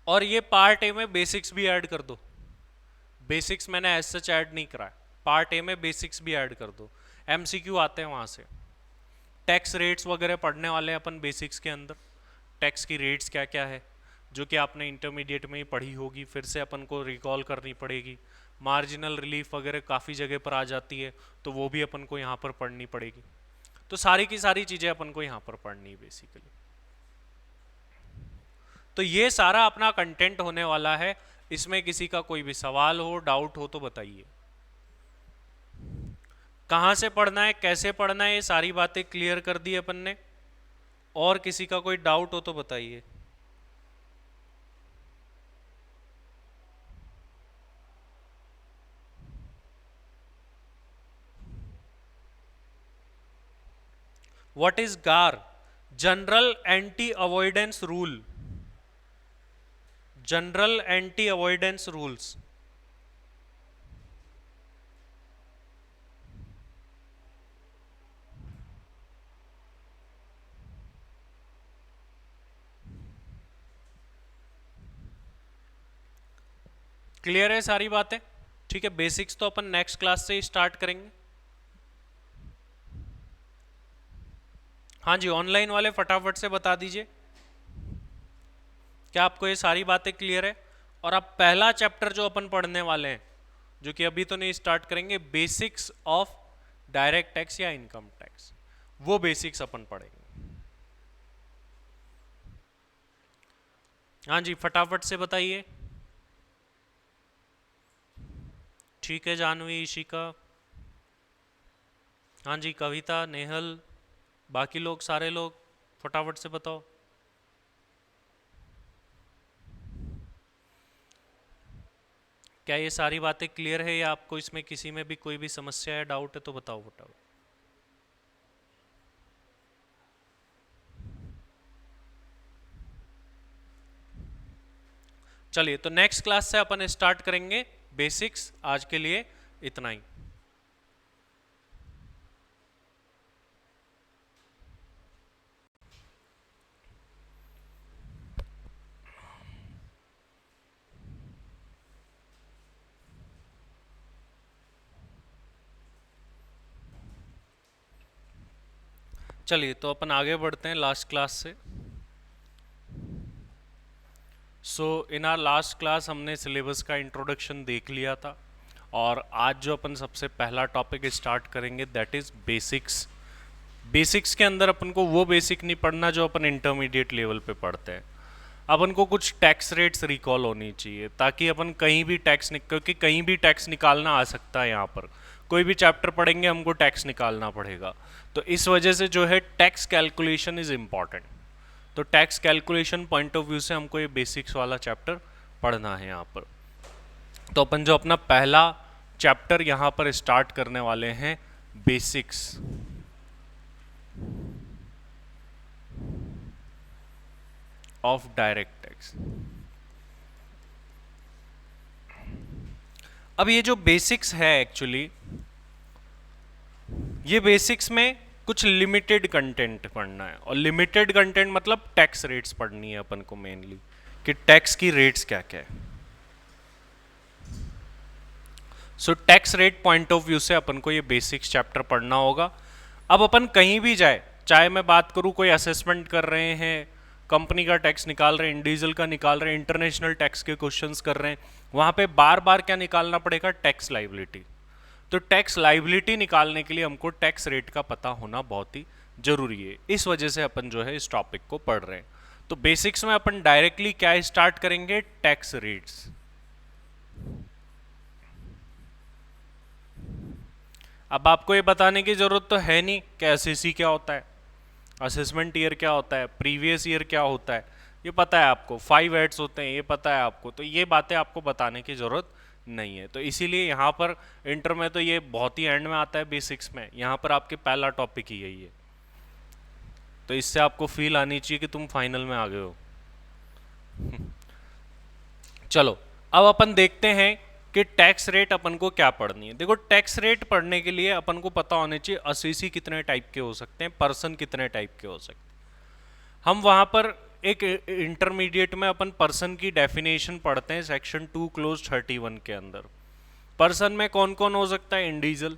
और ये पार्ट ए में बेसिक्स भी ऐड कर दो। बेसिक्स मैंने एज सच ऐड नहीं करा है, पार्ट ए में बेसिक्स भी ऐड कर दो। एमसीक्यू आते हैं वहां से। टैक्स रेट्स वगैरह पढ़ने वाले हैं अपन बेसिक्स के अंदर। टैक्स की रेट्स क्या क्या है, जो कि आपने इंटरमीडिएट में ही पढ़ी होगी, फिर से अपन को रिकॉल करनी पड़ेगी। मार्जिनल रिलीफ वगैरह काफ़ी जगह पर आ जाती है, तो वो भी अपन को यहाँ पर पढ़नी पड़ेगी। तो सारी की सारी चीज़ें अपन को यहाँ पर पढ़नी है बेसिकली। तो ये सारा अपना कंटेंट होने वाला है। इसमें किसी का कोई भी सवाल हो, डाउट हो तो बताइए। कहाँ से पढ़ना है, कैसे पढ़ना है, ये सारी बातें क्लियर कर दी अपन ने। और किसी का कोई डाउट हो तो बताइए। व्हाट इज गार? General anti avoidance rule. General anti avoidance rules. Clear है सारी बातें? ठीक है, बेसिक्स तो अपन नेक्स्ट क्लास से ही स्टार्ट करेंगे। हाँ जी, ऑनलाइन वाले फटाफट से बता दीजिए, क्या आपको ये सारी बातें क्लियर है? और अब पहला चैप्टर जो अपन पढ़ने वाले हैं, जो कि अभी तो नहीं स्टार्ट करेंगे, बेसिक्स ऑफ डायरेक्ट टैक्स या इनकम टैक्स, वो बेसिक्स अपन पढ़ेंगे। हाँ जी, फटाफट से बताइए। ठीक है, जानवी, इशिका, हाँ जी, कविता, नेहल, बाकी लोग, सारे लोग फटाफट से बताओ। क्या ये सारी बातें क्लियर है या आपको इसमें किसी में भी कोई भी समस्या या डाउट है तो बताओ बताओ। चलिए, तो नेक्स्ट क्लास से अपन स्टार्ट करेंगे बेसिक्स। आज के लिए इतना ही। चलिए, तो अपन आगे बढ़ते हैं लास्ट क्लास से। सो इन आर लास्ट क्लास हमने सिलेबस का इंट्रोडक्शन देख लिया था, और आज जो अपन सबसे पहला टॉपिक स्टार्ट करेंगे दैट इज बेसिक्स। बेसिक्स के अंदर अपन को वो बेसिक नहीं पढ़ना जो अपन इंटरमीडिएट लेवल पे पढ़ते हैं। अपन को कुछ टैक्स रेट्स रिकॉल होनी चाहिए, ताकि अपन कहीं भी टैक्स क्योंकि कहीं भी टैक्स निकालना आ सकता है। यहाँ पर कोई भी चैप्टर पढ़ेंगे हमको टैक्स निकालना पड़ेगा, तो इस वजह से जो है टैक्स कैलकुलेशन इज इम्पॉर्टेंट। तो tax calculation point of view से हमको ये बेसिक्स वाला चैप्टर पढ़ना है यहाँ पर। तो अपन जो अपना पहला चैप्टर यहाँ पर स्टार्ट करने वाले हैं, बेसिक्स ऑफ डायरेक्ट टैक्स। अब ये जो बेसिक्स है एक्चुअली, ये बेसिक्स में कुछ लिमिटेड कंटेंट पढ़ना है, और लिमिटेड कंटेंट मतलब टैक्स रेट्स पढ़नी है अपन को मेनली, कि टैक्स की रेट्स क्या क्या है। So tax rate point of view से अपन को ये बेसिक्स चैप्टर पढ़ना होगा। अब अपन कहीं भी जाए, चाहे मैं बात करूँ कोई असेसमेंट कर रहे हैं, कंपनी का टैक्स निकाल रहे हैं, इंडिविजुअल का निकाल रहे हैं, इंटरनेशनल टैक्स के क्वेश्चंस कर रहे हैं, वहाँ पे बार बार क्या निकालना पड़ेगा? Tax liability. तो टैक्स लाइबिलिटी निकालने के लिए हमको टैक्स रेट का पता होना बहुत ही जरूरी है। इस वजह से अपन जो है इस टॉपिक को पढ़ रहे हैं। तो बेसिक्स में अपन डायरेक्टली क्या स्टार्ट करेंगे? Tax rates. अब आपको ये बताने की जरूरत तो है नहीं कि एसएससी क्या होता है, असेसमेंट ईयर क्या होता है, प्रीवियस ईयर क्या होता है, ये पता है आपको। 5 हेड्स होते हैं, ये पता है आपको। तो ये बातें आपको बताने की जरूरत नहीं है। तो इसीलिए यहाँ पर इंटर में तो ये बहुत ही एंड में आता है, बेसिक्स में यहाँ पर आपके पहला टॉपिक ही यही है। तो इससे आपको फील आनी चाहिए कि तुम फाइनल में आ गए हो। चलो, अब अपन देखते हैं कि टैक्स रेट अपन को क्या पढ़नी है। देखो, टैक्स रेट पढ़ने के लिए अपन को पता होने चाहिए असेसी कितने टाइप के हो सकते हैं, पर्सन कितने टाइप के हो सकते हैं। हम वहाँ पर एक इंटरमीडिएट में अपन पर्सन की डेफिनेशन पढ़ते हैं सेक्शन 2 क्लोज 31 के अंदर। पर्सन में कौन कौन हो सकता है? इंडिविजुअल,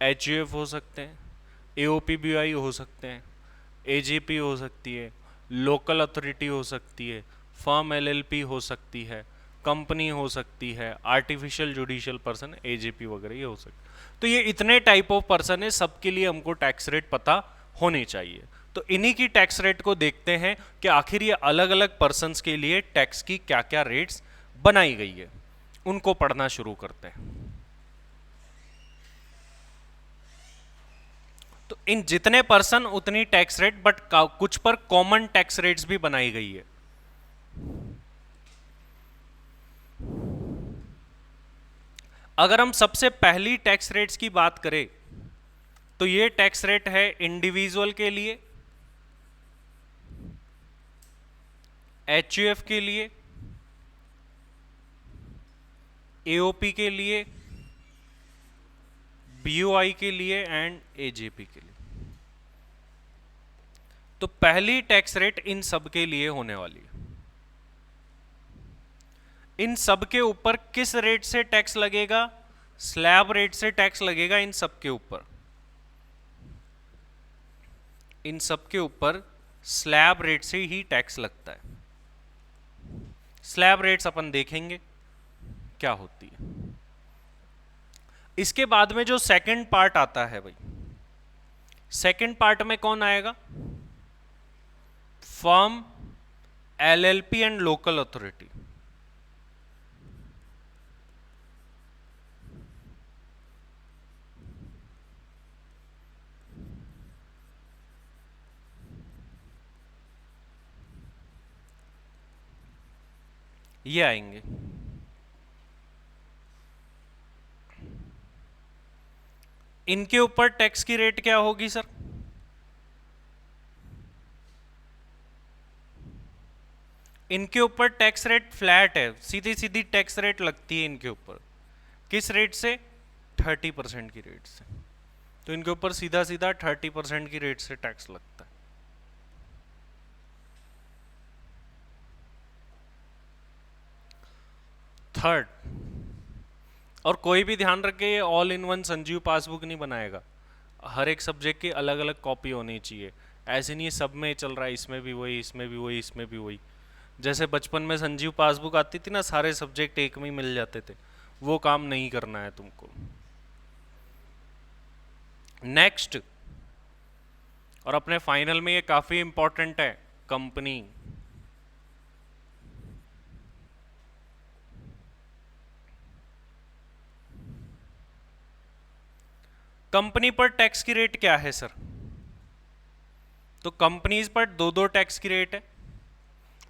एचयूएफ हो सकते हैं, एओपीबीआई हो सकते हैं, एजीपी हो सकती है, लोकल अथॉरिटी हो सकती है, फर्म एलएलपी हो सकती है, कंपनी हो सकती है, आर्टिफिशियल जुडिशियल पर्सन एजीपी वगैरह ये हो सकता है। तो ये इतने टाइप ऑफ पर्सन है, सबके लिए हमको टैक्स रेट पता होनी चाहिए। तो इन्हीं की टैक्स रेट को देखते हैं कि आखिर ये अलग अलग पर्सन्स के लिए टैक्स की क्या क्या रेट्स बनाई गई है, उनको पढ़ना शुरू करते हैं। तो इन जितने पर्सन उतनी टैक्स रेट, बट कुछ पर कॉमन टैक्स रेट्स भी बनाई गई है। अगर हम सबसे पहली टैक्स रेट्स की बात करें तो ये टैक्स रेट है इंडिविजुअल के लिए, एचयूएफ के लिए, एओपी के लिए, बीओआई के लिए एंड एजेपी के लिए। तो पहली टैक्स रेट इन सब के लिए होने वाली है। इन सब के ऊपर किस रेट से टैक्स लगेगा? स्लैब रेट से टैक्स लगेगा इन सब के ऊपर। इन सब के ऊपर स्लैब रेट से ही टैक्स लगता है। स्लैब रेट्स अपन देखेंगे क्या होती है। इसके बाद में जो सेकंड पार्ट आता है भाई, सेकंड पार्ट में कौन आएगा? Firm, LLP and local authority. ये आएंगे। इनके ऊपर टैक्स की रेट क्या होगी सर? इनके ऊपर टैक्स रेट फ्लैट है, सीधी सीधी टैक्स रेट लगती है इनके ऊपर। किस रेट से? 30% की रेट से। तो इनके ऊपर सीधा सीधा 30% की रेट से टैक्स लगता है। थर्ड, और कोई भी ध्यान रखे ये all in one Sanjeev passbook नहीं बनाएगा, हर एक सब्जेक्ट की अलग अलग कॉपी होनी चाहिए। ऐसे नहीं सब में चल रहा है, इसमें भी वही, इसमें भी वही, इसमें भी वही। जैसे बचपन में संजीव पासबुक आती थी ना, सारे सब्जेक्ट एक में ही मिल जाते थे, वो काम नहीं करना है तुमको। नेक्स्ट, और अपने फाइनल में ये काफी इंपॉर्टेंट है, कंपनी। कंपनी पर टैक्स की रेट क्या है सर? तो कंपनीज पर दो दो टैक्स की रेट है,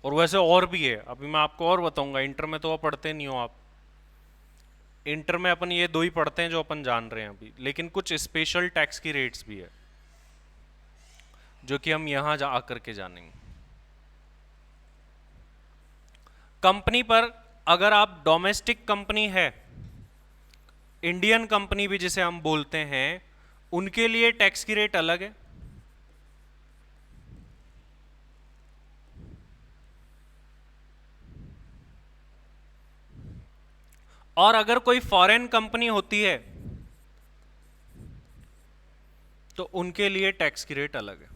और वैसे और भी है, अभी मैं आपको और बताऊंगा। इंटर में तो आप पढ़ते नहीं हो आप, इंटर में अपन ये दो ही पढ़ते हैं जो अपन जान रहे हैं अभी, लेकिन कुछ स्पेशल टैक्स की रेट्स भी है जो कि हम यहां जा आकर के जानेंगे। कंपनी पर अगर आप डोमेस्टिक कंपनी है, इंडियन कंपनी भी जिसे हम बोलते हैं, उनके लिए टैक्स की रेट अलग है। और अगर कोई फॉरेन कंपनी होती है तो उनके लिए टैक्स की रेट अलग है।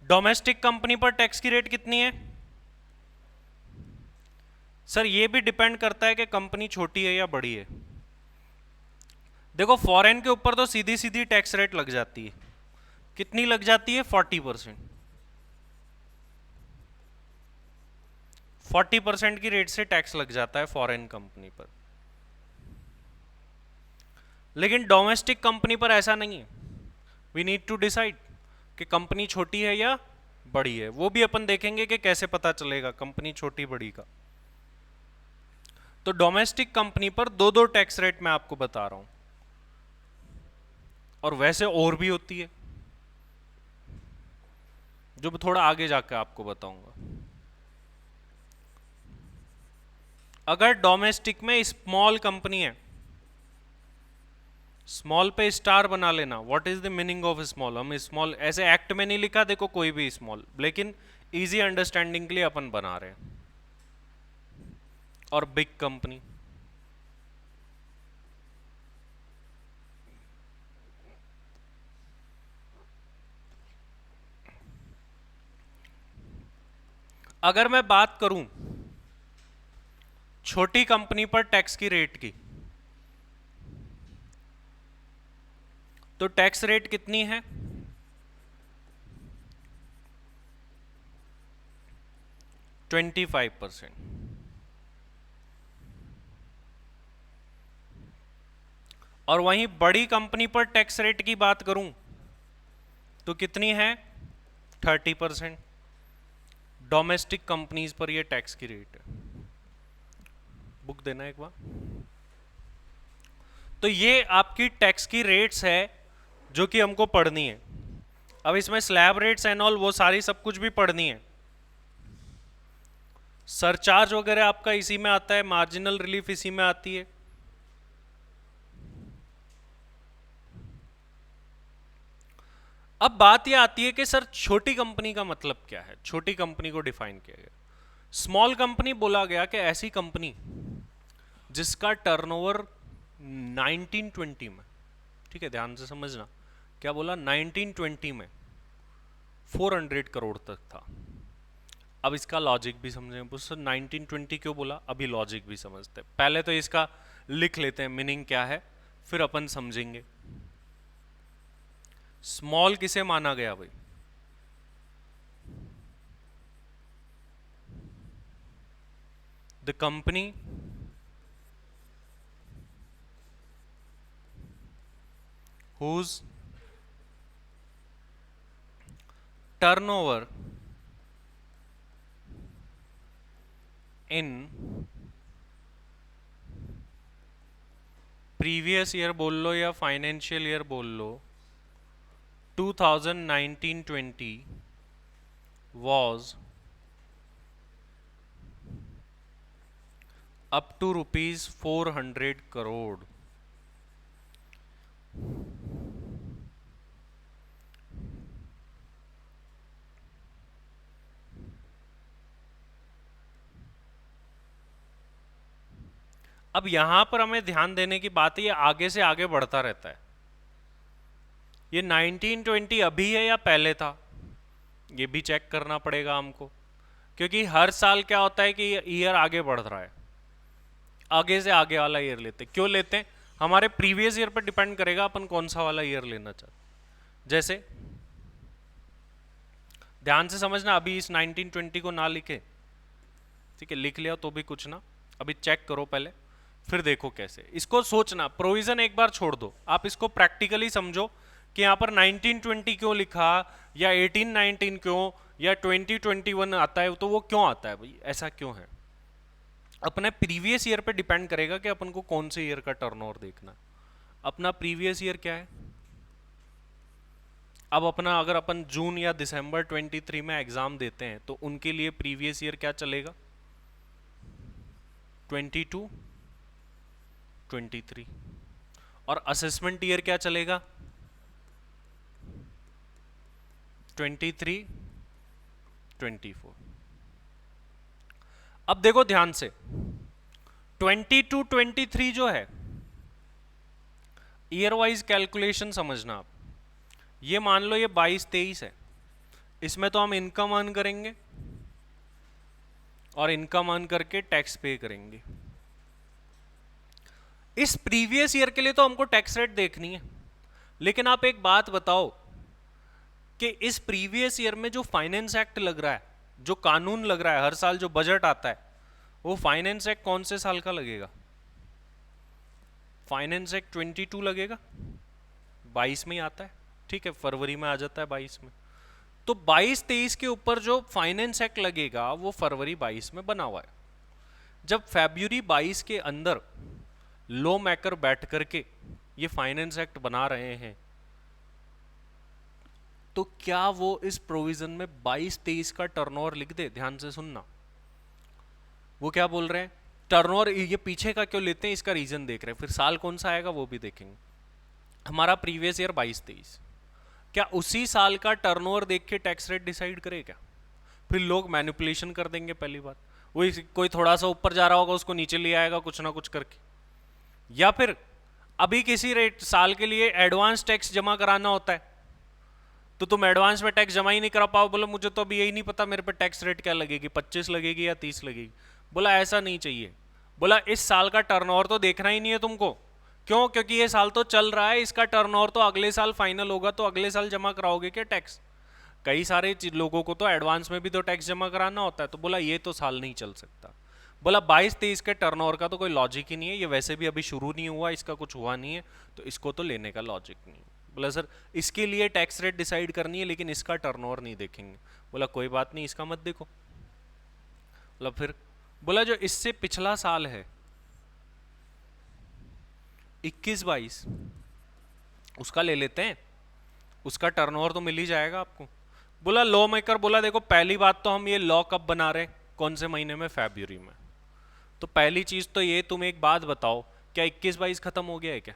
डोमेस्टिक कंपनी पर टैक्स की रेट कितनी है सर? ये भी डिपेंड करता है कि कंपनी छोटी है या बड़ी है। देखो फॉरेन के ऊपर तो सीधी सीधी टैक्स रेट लग जाती है। कितनी लग जाती है? 40%। 40% की रेट से टैक्स लग जाता है फॉरेन कंपनी पर। लेकिन डोमेस्टिक कंपनी पर ऐसा नहीं है। वी नीड टू डिसाइड कि कंपनी छोटी है या बड़ी है। वो भी अपन देखेंगे कि कैसे पता चलेगा कंपनी छोटी बड़ी का। तो डोमेस्टिक कंपनी पर दो दो टैक्स रेट मैं आपको बता रहा हूं, और वैसे और भी होती है जो थोड़ा आगे जाकर आपको बताऊंगा। अगर डोमेस्टिक में स्मॉल कंपनी है, स्मॉल पे स्टार बना लेना। What is the meaning of small? हम स्मॉल ऐसे एक्ट में नहीं लिखा, देखो कोई भी स्मॉल, लेकिन इजी अंडरस्टैंडिंग के लिए अपन बना रहे हैं। और बिग कंपनी, अगर मैं बात करूं छोटी कंपनी पर टैक्स की रेट की, तो टैक्स रेट कितनी है? 25%। और वहीं बड़ी कंपनी पर टैक्स रेट की बात करूं तो कितनी है? 30%। डोमेस्टिक कंपनीज पर ये टैक्स की रेट है। बुक देना एक बार। तो ये आपकी टैक्स की रेट्स है जो कि हमको पढ़नी है। अब इसमें स्लैब रेट्स एंड ऑल वो सारी सब कुछ भी पढ़नी है। सरचार्ज वगैरह आपका इसी में आता है, मार्जिनल रिलीफ इसी में आती है। अब बात यह आती है कि सर छोटी कंपनी का मतलब क्या है? छोटी कंपनी को डिफाइन किया गया। स्मॉल कंपनी बोला गया कि ऐसी कंपनी जिसका टर्नओवर 1920 में, ठीक है ध्यान से समझना, क्या बोला? 1920 में 400 करोड़ तक था। अब इसका लॉजिक भी समझें। सर 1920 क्यों बोला? अभी लॉजिक भी समझते हैं। पहले तो इसका लिख लेते हैं मीनिंग क्या है, फिर अपन समझेंगे। स्मॉल किसे माना गया भाई? The company whose turnover in previous year बोल लो या फाइनेंशियल ईयर बोल लो, 2019-20 was up to rupees 400 crore। अब यहां पर हमें ध्यान देने की बात है, ये आगे से आगे बढ़ता रहता है। ये 1920 अभी है या पहले था, ये भी चेक करना पड़ेगा हमको, क्योंकि हर साल क्या होता है कि ईयर आगे बढ़ रहा है। आगे से आगे वाला ईयर लेते क्यों लेते हैं? हमारे प्रीवियस ईयर पर डिपेंड करेगा अपन कौन सा वाला ईयर लेना चाहते। जैसे ध्यान से समझना, अभी इस 1920 को ना लिखे, ठीक है, लिख लिया तो भी कुछ ना, अभी चेक करो पहले, फिर देखो कैसे इसको सोचना। प्रोविजन एक बार छोड़ दो, आप इसको प्रैक्टिकली समझो कि यहाँ पर 1920 क्यों लिखा, या 1819 क्यों, या 2021 आता है, तो वो क्यों आता है भाई, ऐसा क्यों है? अपने प्रीवियस ईयर पे डिपेंड करेगा कि अपन को कौन से ईयर का टर्नओवर देखना। अपना प्रीवियस ईयर क्या है? अब अपना अगर अपन जून या दिसंबर 23 में एग्जाम देते हैं तो उनके लिए प्रीवियस ईयर क्या चलेगा? 22, 23। और असेसमेंट ईयर क्या चलेगा? 23, 24। अब देखो ध्यान से, 22, 23 जो है ईयर वाइज कैलकुलेशन समझना आप। ये मान लो ये 22, 23 है, इसमें तो हम इनकम अर्न करेंगे और इनकम अर्न करके टैक्स पे करेंगे। इस प्रीवियस ईयर के लिए तो हमको टैक्स रेट देखनी है, लेकिन आप एक बात बताओ कि इस प्रीवियस ईयर में जो फाइनेंस एक्ट लग रहा है, जो कानून लग रहा है, हर साल जो बजट आता है, वो फाइनेंस एक्ट कौन से साल का लगेगा? फाइनेंस एक्ट 22 लगेगा, 22 में ही आता है, ठीक है, फरवरी में आ जाता है 22 में। तो 22-23 के ऊपर जो फाइनेंस एक्ट लगेगा वो फरवरी 22 में बना हुआ है। जब फरवरी 22 के अंदर लॉ मेकर बैठ करके ये फाइनेंस एक्ट बना रहे हैं, तो क्या वो इस प्रोविजन में 22-23 का टर्नओवर लिख दे? ध्यान से सुनना, वो क्या बोल रहे हैं, टर्नओवर ये पीछे का क्यों लेते हैं, इसका रीजन देख रहे हैं, फिर साल कौन सा आएगा वो भी देखेंगे। हमारा प्रीवियस ईयर 22-23, क्या उसी साल का टर्नओवर देख के टैक्स रेट डिसाइड करे क्या? फिर लोग मैनिपुलेशन कर देंगे। पहली बात, वही कोई थोड़ा सा ऊपर जा रहा होगा उसको नीचे ले आएगा कुछ ना कुछ करके, या फिर अभी किसी रेट साल के लिए एडवांस टैक्स जमा कराना होता है तो तुम एडवांस में टैक्स जमा ही नहीं करा पाओ, बोलो मुझे तो अभी यही नहीं पता मेरे पे टैक्स रेट क्या लगेगी, 25 लगेगी या 30 लगेगी। बोला ऐसा नहीं चाहिए, बोला इस साल का टर्नओवर तो देखना ही नहीं है तुमको क्यों? क्योंकि ये साल तो चल रहा है, इसका टर्नओवर तो अगले साल फाइनल होगा, तो अगले साल जमा कराओगे क्या टैक्स? कई सारे लोगों को तो एडवांस में भी तो टैक्स जमा कराना होता है। तो बोला ये तो साल नहीं चल सकता। बोला 22-23 के टर्नओवर का तो कोई लॉजिक ही नहीं है, ये वैसे भी अभी शुरू नहीं हुआ, इसका कुछ हुआ नहीं है, तो इसको तो लेने का लॉजिक नहीं है। बोला सर इसके लिए टैक्स रेट डिसाइड करनी है लेकिन इसका टर्नओवर नहीं देखेंगे। बोला कोई बात नहीं, इसका मत देखो। बोला फिर? बोला जो इससे पिछला साल है 21-22 उसका ले लेते हैं, उसका टर्नओवर तो मिल ही जाएगा आपको। बोला लॉ मेकर बोला देखो पहली बात तो हम ये लॉ कब बना रहे हैं, कौन से महीने में? फरवरी में। तो पहली चीज तो ये, तुम एक बात बताओ, क्या 21-22 खत्म हो गया है क्या?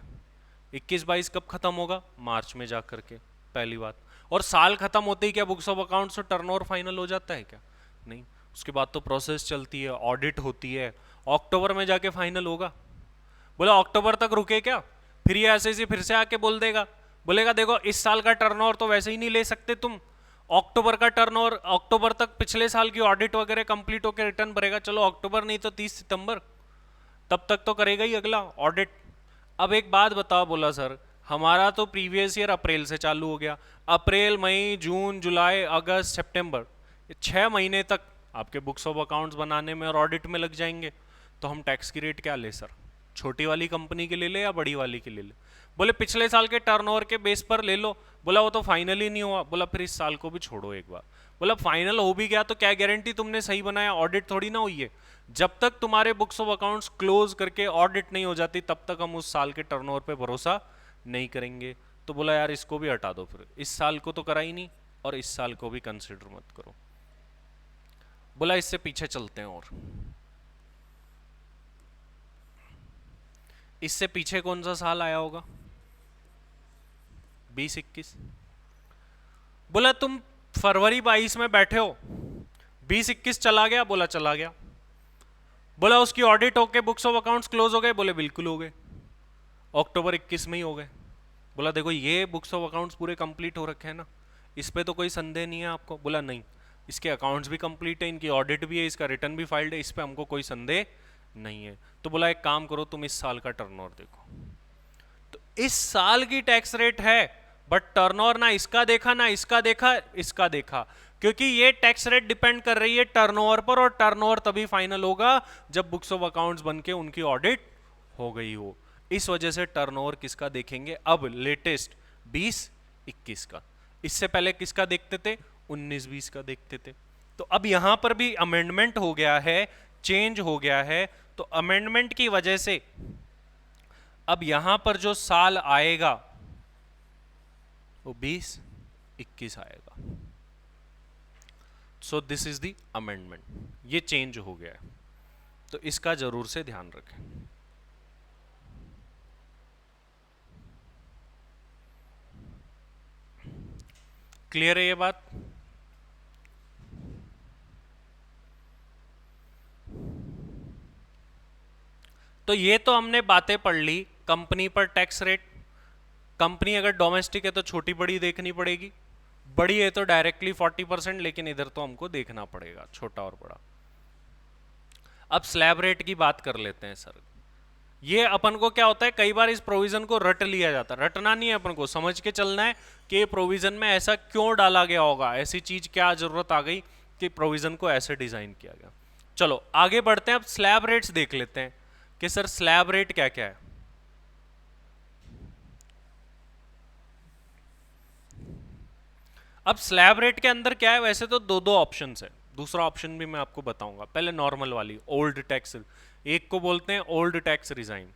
21-22 कब खत्म होगा? मार्च में जाकर के, पहली बात। और साल खत्म होते ही क्या बुक्स ऑफ अकाउंट्स और टर्नओवर फाइनल हो जाता है क्या? नहीं, उसके बाद तो प्रोसेस चलती है, ऑडिट होती है, अक्टूबर में जाके फाइनल होगा। बोला अक्टूबर तक रुके क्या? फिर ये ऐसे ही फिर से आके बोल देगा, बोलेगा देखो इस साल का टर्नओवर तो वैसे ही नहीं ले सकते तुम, अक्टूबर का टर्नओवर, अक्टूबर तक पिछले साल की ऑडिट वगैरह कंप्लीट होकर रिटर्न भरेगा। चलो अक्टूबर नहीं तो 30 सितंबर, तब तक तो करेगा ही अगला ऑडिट। अब एक बात बताओ, बोला सर हमारा तो प्रीवियस ईयर अप्रैल से चालू हो गया, अप्रैल मई जून जुलाई अगस्त सितंबर, 6 महीने तक आपके बुक्स ऑफ अकाउंट्स बनाने में और ऑडिट में लग जाएंगे, तो हम टैक्स की रेट क्या ले सर? छोटी वाली कंपनी के ले ले या बड़ी वाली के ले ले? बोले पिछले साल के टर्नओवर के बेस पर ले लो। बोला वो तो फाइनल ही नहीं हुआ। बोला फिर इस साल को भी छोड़ो एक बार। बोला फाइनल हो भी गया तो क्या गारंटी तुमने सही बनाया, ऑडिट थोड़ी ना हुई है। जब तक तुम्हारे बुक्स ऑफ अकाउंट्स क्लोज करके ऑडिट नहीं हो जाती तब तक हम उस साल के टर्नओवर पे भरोसा नहीं करेंगे। तो बोला यार इसको भी हटा दो, फिर इस साल को तो करा ही नहीं और इस साल को भी कंसिडर मत करो। बोला इससे पीछे चलते हैं, और इससे पीछे कौन सा साल आया होगा? 20-21। बोला तुम फरवरी 22 में बैठे हो, 20-21 चला गया? बोला चला गया। बोला उसकी ऑडिट होके बुक्स ऑफ अकाउंट्स क्लोज हो गए? बोले बिल्कुल हो गए, अक्टूबर 21 में ही हो गए। बोला देखो ये बुक्स ऑफ अकाउंट्स पूरे कंप्लीट हो रखे हैं ना, इस पे तो कोई संदेह नहीं है आपको? बोला नहीं, इसके अकाउंट्स भी कंप्लीट है, इनकी ऑडिट भी है, इसका रिटर्न भी फाइल्ड है, इस पे हमको कोई संदेह नहीं है। तो बोला एक काम करो, तुम इस साल का टर्नओवर देखो। तो इस साल की टैक्स रेट है, बट टर्नओवर ना इसका देखा ना इसका देखा, इसका देखा, क्योंकि ये टैक्स रेट डिपेंड कर रही है टर्नओवर पर, और टर्नओवर तभी फाइनल होगा जब बुक्स ऑफ अकाउंट्स बनके उनकी ऑडिट हो गई हो। इस वजह से टर्नओवर किसका देखेंगे अब? लेटेस्ट 20-21 का। इससे पहले किसका देखते थे? 19-20 का देखते थे। तो अब यहां पर भी अमेंडमेंट हो गया है, चेंज हो गया है, तो अमेंडमेंट की वजह से अब यहां पर जो साल आएगा वो 20-21 आएगा। So this is the amendment, ये चेंज हो गया है, तो इसका जरूर से ध्यान रखें। क्लियर है ये बात? तो ये तो हमने बातें पढ़ ली कंपनी पर टैक्स रेट। कंपनी अगर डोमेस्टिक है तो छोटी बड़ी देखनी पड़ेगी, बड़ी है तो डायरेक्टली 40%, लेकिन इधर तो हमको देखना पड़ेगा छोटा और बड़ा। अब स्लैब रेट की बात कर लेते हैं सर। ये अपन को क्या होता है, कई बार इस प्रोविजन को रट लिया जाता है, रटना नहीं है, अपन को समझ के चलना है कि ये प्रोविजन में ऐसा क्यों डाला गया होगा, ऐसी चीज क्या जरूरत आ गई कि प्रोविजन को ऐसे डिजाइन किया गया। चलो आगे बढ़ते हैं, अब स्लैब रेट्स देख लेते हैं कि सर स्लैब रेट क्या क्या है। अब स्लैब रेट के अंदर क्या है, वैसे तो दो दो ऑप्शन है, दूसरा ऑप्शन भी मैं आपको बताऊंगा। पहले नॉर्मल वाली ओल्ड टैक्स, एक को बोलते हैं ओल्ड टैक्स रिजाइम,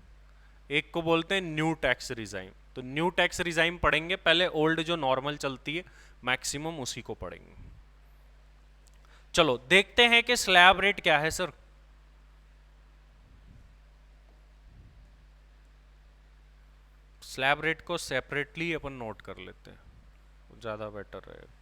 एक को बोलते हैं न्यू टैक्स रिजाइम। तो न्यू टैक्स रिजाइम पढ़ेंगे, पहले ओल्ड जो नॉर्मल चलती है मैक्सिमम उसी को पढ़ेंगे। चलो देखते हैं कि स्लैब रेट क्या है सर। स्लैब रेट को सेपरेटली अपन नोट कर लेते हैं, ज्यादा बेटर रहेगा।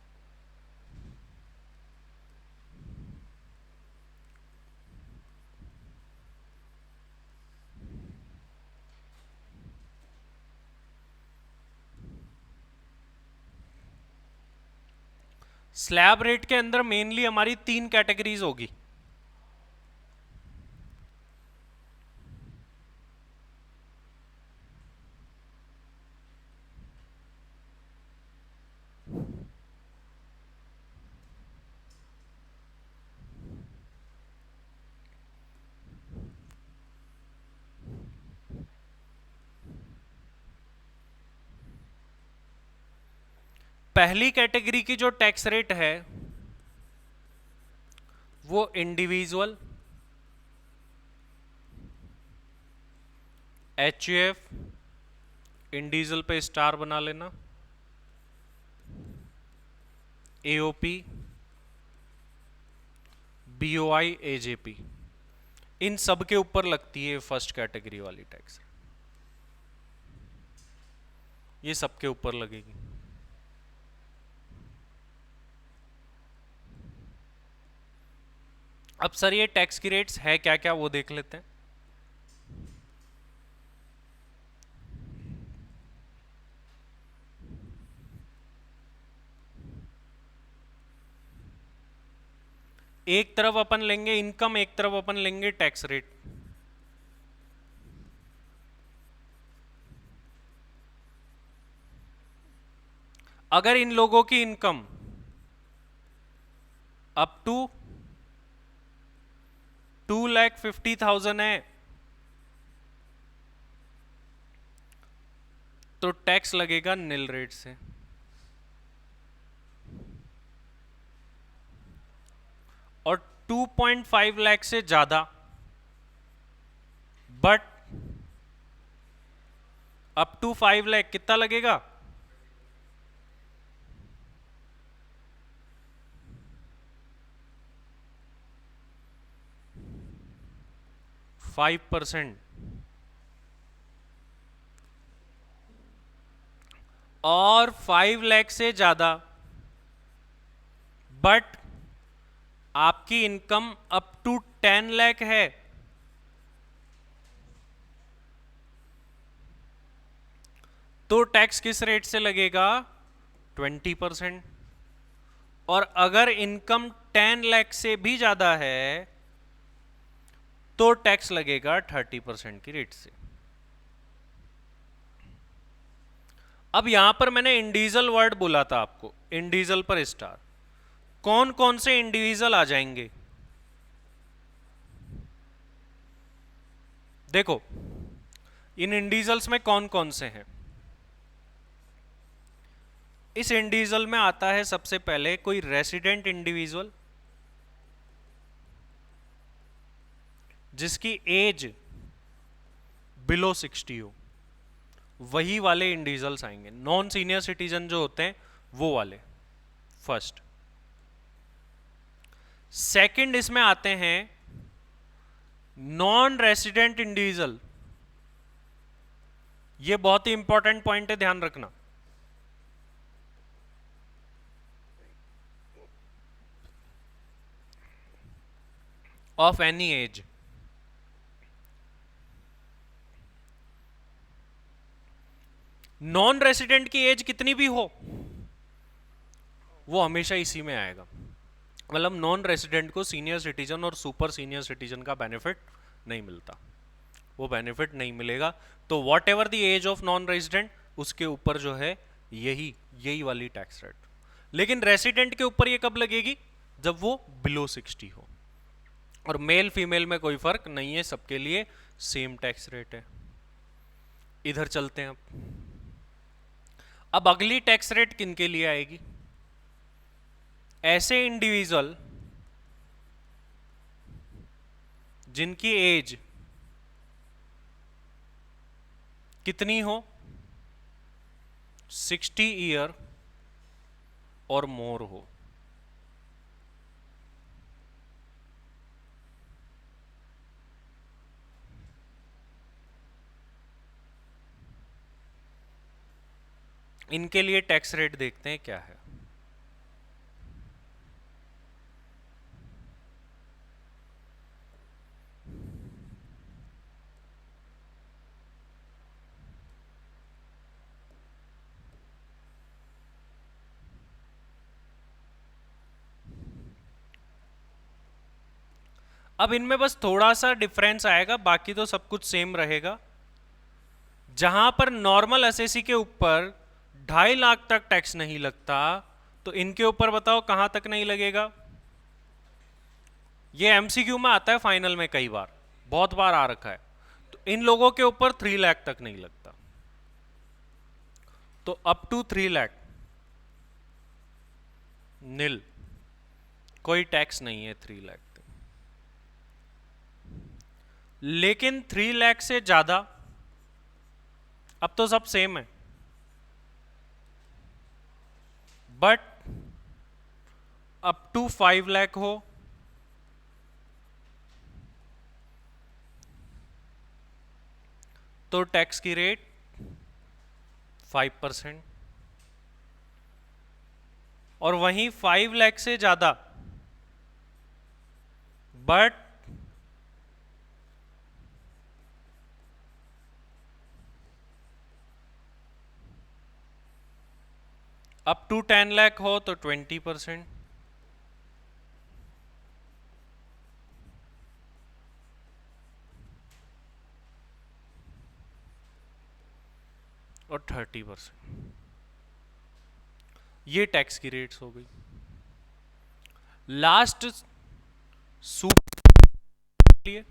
स्लैब रेट के अंदर मेनली हमारी 3 कैटेगरीज होगी। पहली कैटेगरी की जो टैक्स रेट है वो इंडिविजुअल, एचयूएफ, इंडिविजुअल पे स्टार बना लेना, एओपी, बीओआई, एजेपी, इन सब के ऊपर लगती है फर्स्ट कैटेगरी वाली टैक्स। ये सबके ऊपर लगेगी। अब सर ये टैक्स की रेट्स है क्या क्या वो देख लेते हैं। एक तरफ अपन लेंगे इनकम, एक तरफ अपन लेंगे टैक्स रेट। अगर इन लोगों की इनकम अप टू 2,50,000 है तो टैक्स लगेगा निल रेट से। और 2.5 लाख से ज्यादा बट अप टू 5 लाख कितना लगेगा? %5। और 5 लाख से ज्यादा बट आपकी इनकम अप टू 10 लाख है तो टैक्स किस रेट से लगेगा? 20%। और अगर इनकम 10 लाख से भी ज्यादा है तो टैक्स लगेगा 30% की रेट से। अब यहां पर मैंने इंडिविजुअल वर्ड बोला था आपको, इंडिविजुअल पर स्टार। कौन कौन से इंडिविजुअल आ जाएंगे? देखो इन इंडिविजुअल्स में कौन कौन से हैं। इस इंडिविजुअल में आता है सबसे पहले कोई रेसिडेंट इंडिविजुअल जिसकी एज बिलो 60 हो, वही वाले इंडिविजुअल्स आएंगे। नॉन सीनियर सिटीजन जो होते हैं वो वाले फर्स्ट। सेकंड इसमें आते हैं नॉन रेसिडेंट इंडिविजुअल। ये बहुत ही इंपॉर्टेंट पॉइंट है, ध्यान रखना। Of any age, non resident की एज कितनी भी हो वो हमेशा इसी में आएगा। मतलब नॉन रेसिडेंट को सीनियर सिटीजन और सुपर सीनियर सिटीजन का बेनिफिट नहीं मिलता, वो बेनिफिट नहीं मिलेगा। तो whatever the age of non resident उसके ऊपर जो है यही वाली टैक्स रेट। लेकिन रेसिडेंट के ऊपर ये कब लगेगी? जब वो बिलो 60 हो। और मेल फीमेल में कोई फर्क नहीं है, सबके लिए सेम टैक्स रेट है। इधर चलते हैं अब अगली टैक्स रेट किन के लिए आएगी? ऐसे इंडिविजुअल जिनकी एज कितनी हो? 60 ईयर और मोर हो। इनके लिए टैक्स रेट देखते हैं क्या है। अब इनमें बस थोड़ा सा डिफरेंस आएगा, बाकी तो सब कुछ सेम रहेगा। जहां पर नॉर्मल एसएससी के ऊपर 2.5 लाख तक टैक्स नहीं लगता, तो इनके ऊपर बताओ कहां तक नहीं लगेगा? ये एमसीक्यू में आता है फाइनल में, कई बार, बहुत बार आ रखा है। तो इन लोगों के ऊपर 3 लाख तक नहीं लगता। तो अप टू 3 लाख नील, कोई टैक्स नहीं है 3 लाख तक। लेकिन 3 लाख से ज्यादा, अब तो सब सेम है, बट अप टू 5 लाख हो तो टैक्स की रेट 5%, और वहीं 5 लाख से ज्यादा बट अप टू 10 लाख हो तो 20%, और 30%। ये टैक्स की रेट्स हो गई। लास्ट सुपर लिए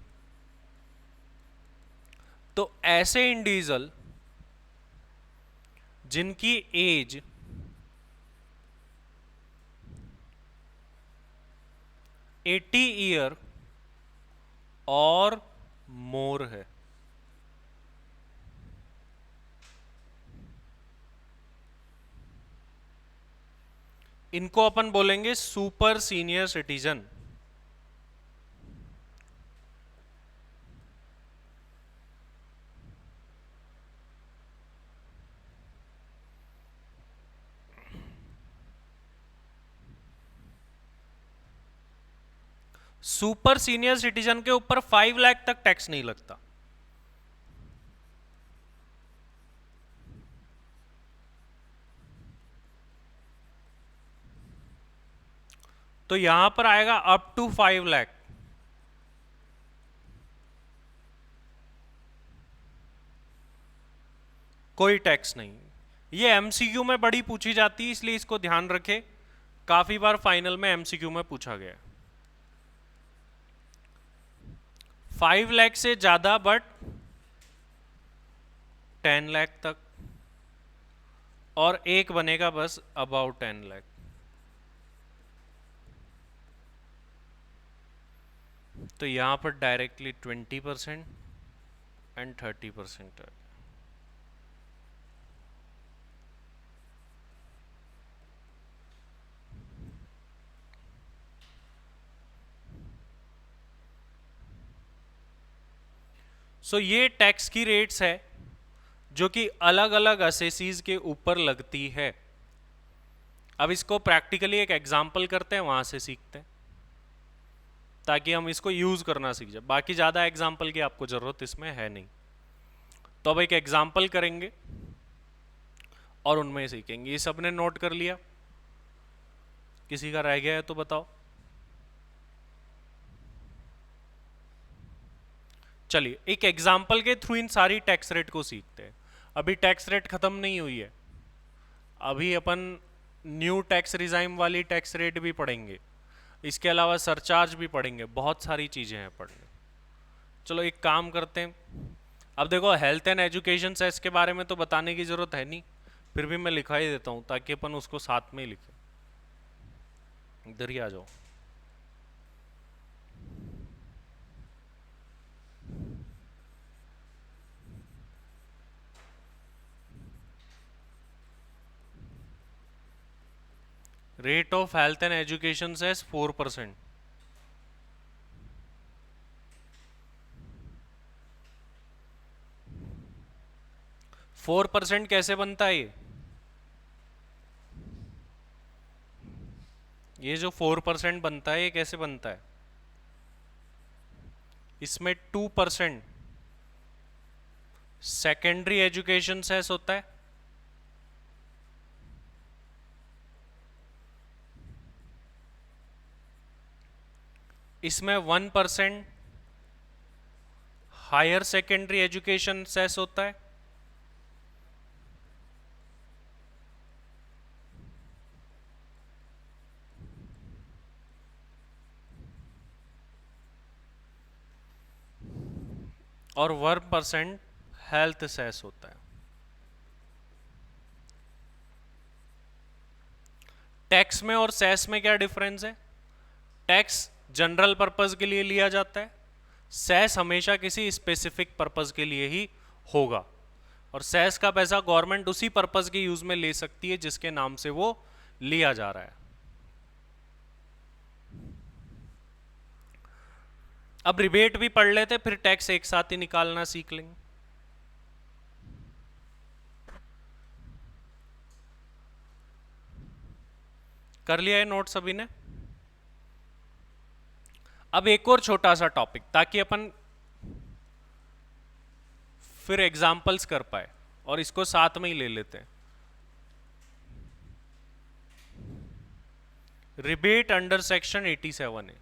तो ऐसे इंडिविजुअल जिनकी एज 80 ईयर और मोर है, इनको अपन बोलेंगे super senior citizen. Super senior citizen के ऊपर 5 लाख तक टैक्स नहीं लगता। तो यहां पर आएगा अप टू 5 लाख, कोई टैक्स नहीं। ये एमसीक्यू में बड़ी पूछी जाती है, इसलिए इसको ध्यान रखे, काफी बार फाइनल में एमसीक्यू में पूछा गया। 5 लाख से ज्यादा बट 10 लाख तक, और एक बनेगा बस अबाउट 10 लाख। तो यहां पर डायरेक्टली 20% एंड 30% है। सो ये टैक्स की रेट्स है जो कि अलग अलग असेसीज के ऊपर लगती है। अब इसको प्रैक्टिकली एक एग्जांपल करते हैं, वहां से सीखते हैं ताकि हम इसको यूज करना सीख जाए। बाकी ज्यादा एग्जांपल की आपको जरूरत इसमें है नहीं। तो अब एक एग्जांपल करेंगे और उनमें सीखेंगे। ये सबने नोट कर लिया? किसी का रह गया है तो बताओ। चलिए एक एग्जांपल के थ्रू इन सारी टैक्स रेट को सीखते हैं। अभी टैक्स रेट खत्म नहीं हुई है, अभी अपन न्यू टैक्स रिजाइम वाली टैक्स रेट भी पढ़ेंगे, इसके अलावा सरचार्ज भी पढ़ेंगे, बहुत सारी चीजें हैं पढ़ने। चलो एक काम करते हैं, अब देखो हेल्थ एंड एजुकेशन सेस के बारे में तो बताने की जरूरत है नहीं, फिर भी मैं लिखा ही देता हूं ताकि अपन उसको साथ में ही लिखें। इधर ही आ जाओ। Rate of health and education cess 4%। 4% कैसे बनता है ये जो 4% बनता है ये कैसे बनता है? इसमें 2% सेकेंडरी एजुकेशन सेस होता है, इसमें 1% हायर सेकेंडरी एजुकेशन सेस होता है, और 1% हेल्थ सेस होता है। टैक्स में और सेस में क्या डिफरेंस है? टैक्स जनरल पर्पस के लिए लिया जाता है, सेस हमेशा किसी स्पेसिफिक पर्पस के लिए ही होगा, और सेस का पैसा गवर्नमेंट उसी पर्पस के यूज में ले सकती है जिसके नाम से वो लिया जा रहा है। अब रिबेट भी पढ़ लेते, फिर टैक्स एक साथ ही निकालना सीख लेंगे। कर लिया है नोट सभी ने? अब एक और छोटा सा टॉपिक, ताकि अपन फिर एग्जाम्पल्स कर पाए, और इसको साथ में ही ले लेते हैं। रिबेट अंडर सेक्शन 87 है।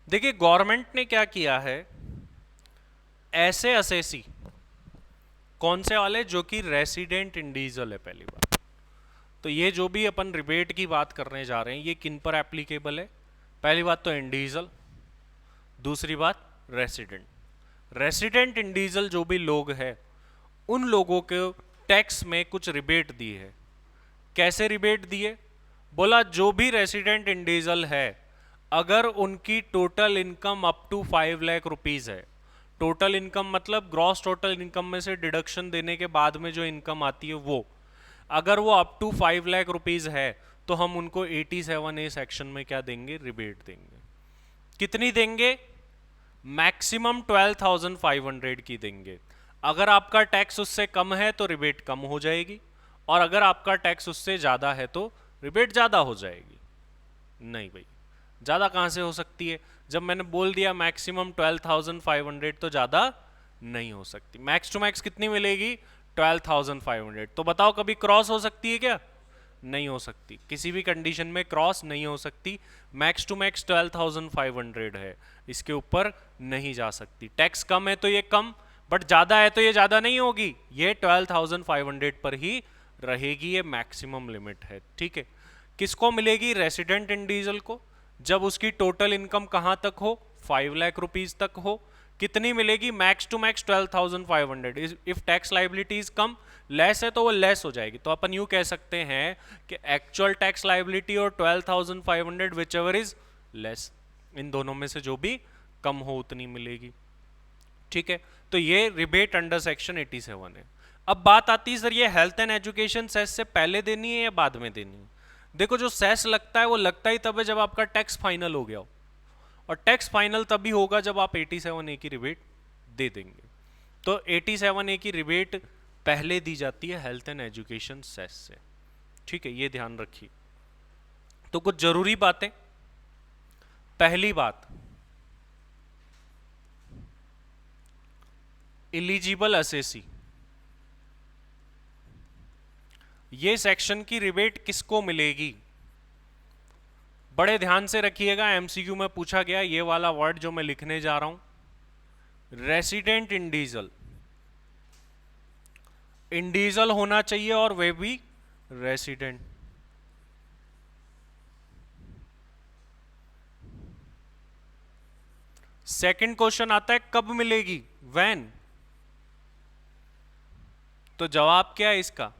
देखिए गवर्नमेंट ने क्या किया है, ऐसे असेसी कौन से वाले, जो कि रेसिडेंट इंडिविजुअल है पहली बात। तो ये जो भी अपन रिबेट की बात करने जा रहे हैं, ये किन पर एप्लीकेबल है? पहली बात तो इंडिविजुअल, दूसरी बात रेसिडेंट। रेसिडेंट इंडिविजुअल जो भी लोग हैं, उन लोगों के टैक्स में कुछ रिबेट दी है। कैसे रिबेट दिए? बोला जो भी रेसिडेंट इंडिविजुअल है, अगर उनकी total income up to 5 lakh rupees है, टोटल इनकम मतलब ग्रॉस टोटल इनकम में से डिडक्शन देने के बाद में जो इनकम आती है वो, अगर वो अप टू 5 लाख रुपीज है, तो हम उनको 87A सेक्शन में क्या देंगे? रिबेट देंगे। कितनी देंगे? मैक्सिमम 12,500 की देंगे। अगर आपका टैक्स उससे कम है तो रिबेट कम हो जाएगी, और अगर आपका टैक्स उससे ज़्यादा है तो रिबेट ज़्यादा हो जाएगी। नहीं भाई, ज़्यादा कहाँ से हो सकती है? जब मैंने बोल दिया मैक्सिमम 12,500, तो ज़्यादा नहीं हो सकती। मैक्स टू मैक्स कितनी मिलेगी? 12,500। तो बताओ कभी क्रॉस हो सकती है क्या? नहीं हो सकती, किसी भी कंडीशन में क्रॉस नहीं हो सकती। मैक्स टू मैक्स 12,500 है, इसके ऊपर नहीं जा सकती। टैक्स कम है तो ये कम, बट ज़्यादा है तो ये ज़्यादा नहीं होगी, ये 12,500 पर ही रहेगी, ये मैक्सिमम लिमिट है। ठीक है, किसको मिलेगी? रेसिडेंट इंडिविजुअल को, जब उसकी टोटल इनकम कहाँ तक हो? 5 लाख रुपीज तक हो। कितनी मिलेगी? Max to max 12,500। If tax liability is कम, लेस है तो वो लेस हो जाएगी। तो अपन यूं कह सकते हैं कि एक्चुअल टैक्स लाइबिलिटी और 12,500 विच एवर इज लेस, इन दोनों में से जो भी कम हो उतनी मिलेगी। ठीक है, तो ये रिबेट अंडर सेक्शन 87 है। अब बात आती है सर, ये हेल्थ एंड एजुकेशन सेस से पहले देनी है या बाद में देनी है? देखो जो सेस लगता है वो लगता ही तब है जब आपका टैक्स फाइनल हो गया हो, और टैक्स फाइनल तभी होगा जब आप 87A की रिबेट दे देंगे। तो 87A की रिबेट पहले दी जाती है हेल्थ एंड एजुकेशन सेस से। ठीक है, ये ध्यान रखिए। तो कुछ जरूरी बातें। पहली बात, इलिजिबल असेसी, ये सेक्शन की रिबेट किसको मिलेगी? बड़े ध्यान से रखिएगा, एमसीक्यू में पूछा गया ये वाला वर्ड जो मैं लिखने जा रहा हूं, रेसिडेंट इंडिविजुअल। इंडिविजुअल होना चाहिए और वे भी रेसिडेंट। सेकंड क्वेश्चन आता है कब मिलेगी? व्हेन। तो जवाब क्या है इसका?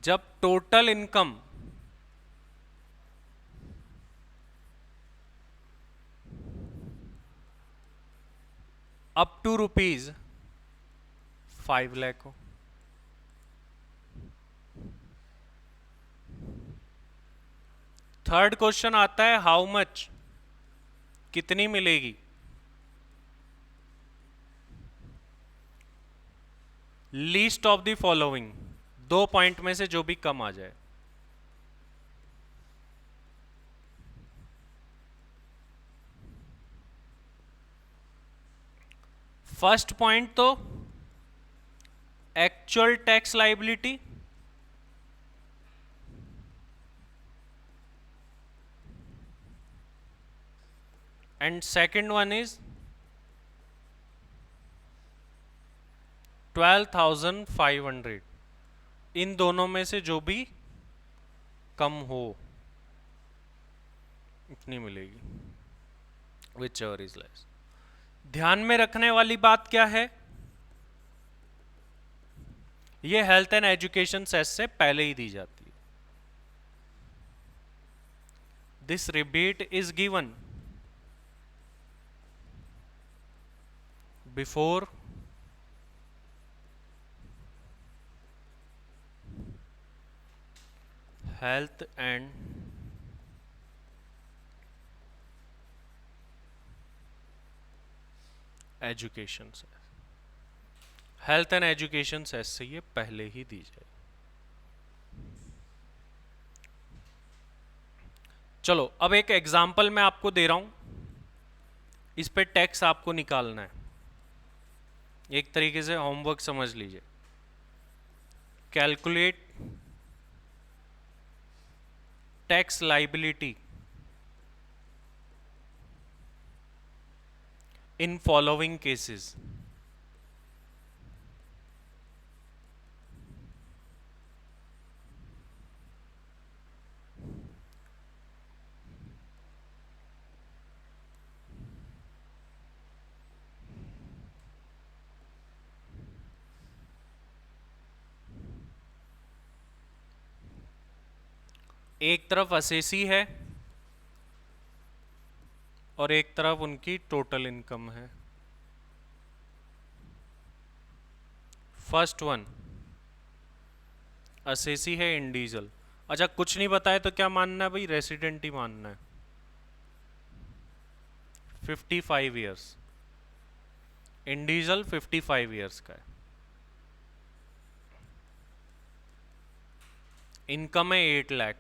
जब total income up to ₹5 lakh हो। थर्ड क्वेश्चन आता है हाउ मच, कितनी मिलेगी? Least of the following, 2 point में से जो भी कम आ जाए। फर्स्ट पॉइंट तो actual tax liability, and second one is 12,500। इन दोनों में से जो भी कम हो। इतनी मिलेगी, विच एवर इज लेस। ध्यान में रखने वाली बात क्या है, ये हेल्थ एंड एजुकेशन सेस से पहले ही दी जाती है। This rebate is given before health and education cess, health and education cess से ये पहले ही दी जाए। चलो अब एक एग्जाम्पल मैं आपको दे रहा हूं, इस पे टैक्स आपको निकालना है, एक तरीके से होमवर्क समझ लीजिए। Calculate tax liability in following cases. एक तरफ असेसी है और एक तरफ उनकी टोटल इनकम है। फर्स्ट वन असेसी है इंडिविजुअल। अच्छा कुछ नहीं बताया तो क्या मानना है भाई, रेसिडेंट ही मानना है। 55 ईयर्स, इंडिविजुअल 55 ईयर्स का है, इनकम है 8 lakh.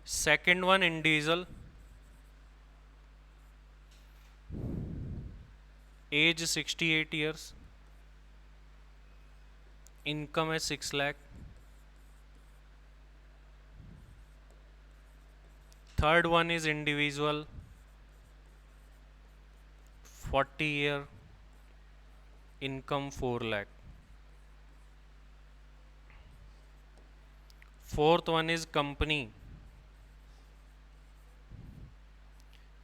Second one individual, age 68 years, income है 6 lakh. Third one is individual, 40 year, income 4 lakh. Fourth one is company,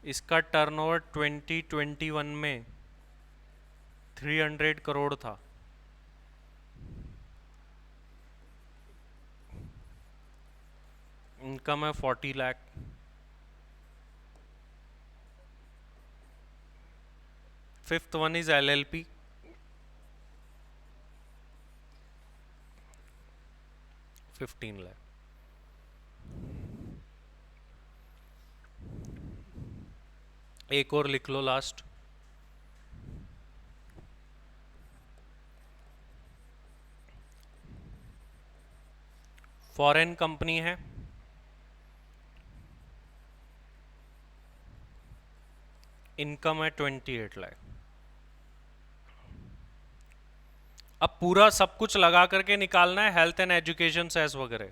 इसका टर्नओवर 2021 में 300 करोड़ था, इनकम है 40 lakh. Fifth one is LLP, $15 lakh. एक और लिख लो लास्ट, फॉरेन कंपनी है, इनकम है 28 लाख। अब पूरा सब कुछ लगा करके निकालना है हेल्थ एंड एजुकेशन सेस वगैरह,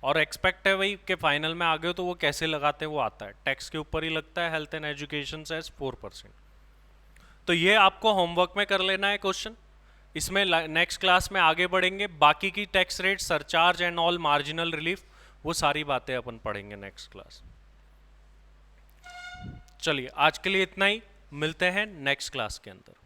और एक्सपेक्ट है भाई कि फाइनल में आ गए तो वो कैसे लगाते हैं वो आता है, टैक्स के ऊपर ही लगता है हेल्थ एंड एजुकेशन सेस 4%। तो ये आपको होमवर्क में कर लेना है क्वेश्चन, इसमें नेक्स्ट क्लास में आगे बढ़ेंगे, बाकी की tax rate, surcharge and all, marginal relief, वो सारी बातें अपन पढ़ेंगे नेक्स्ट क्लास। चलिए आज के लिए इतना ही, मिलते हैं नेक्स्ट क्लास के अंदर।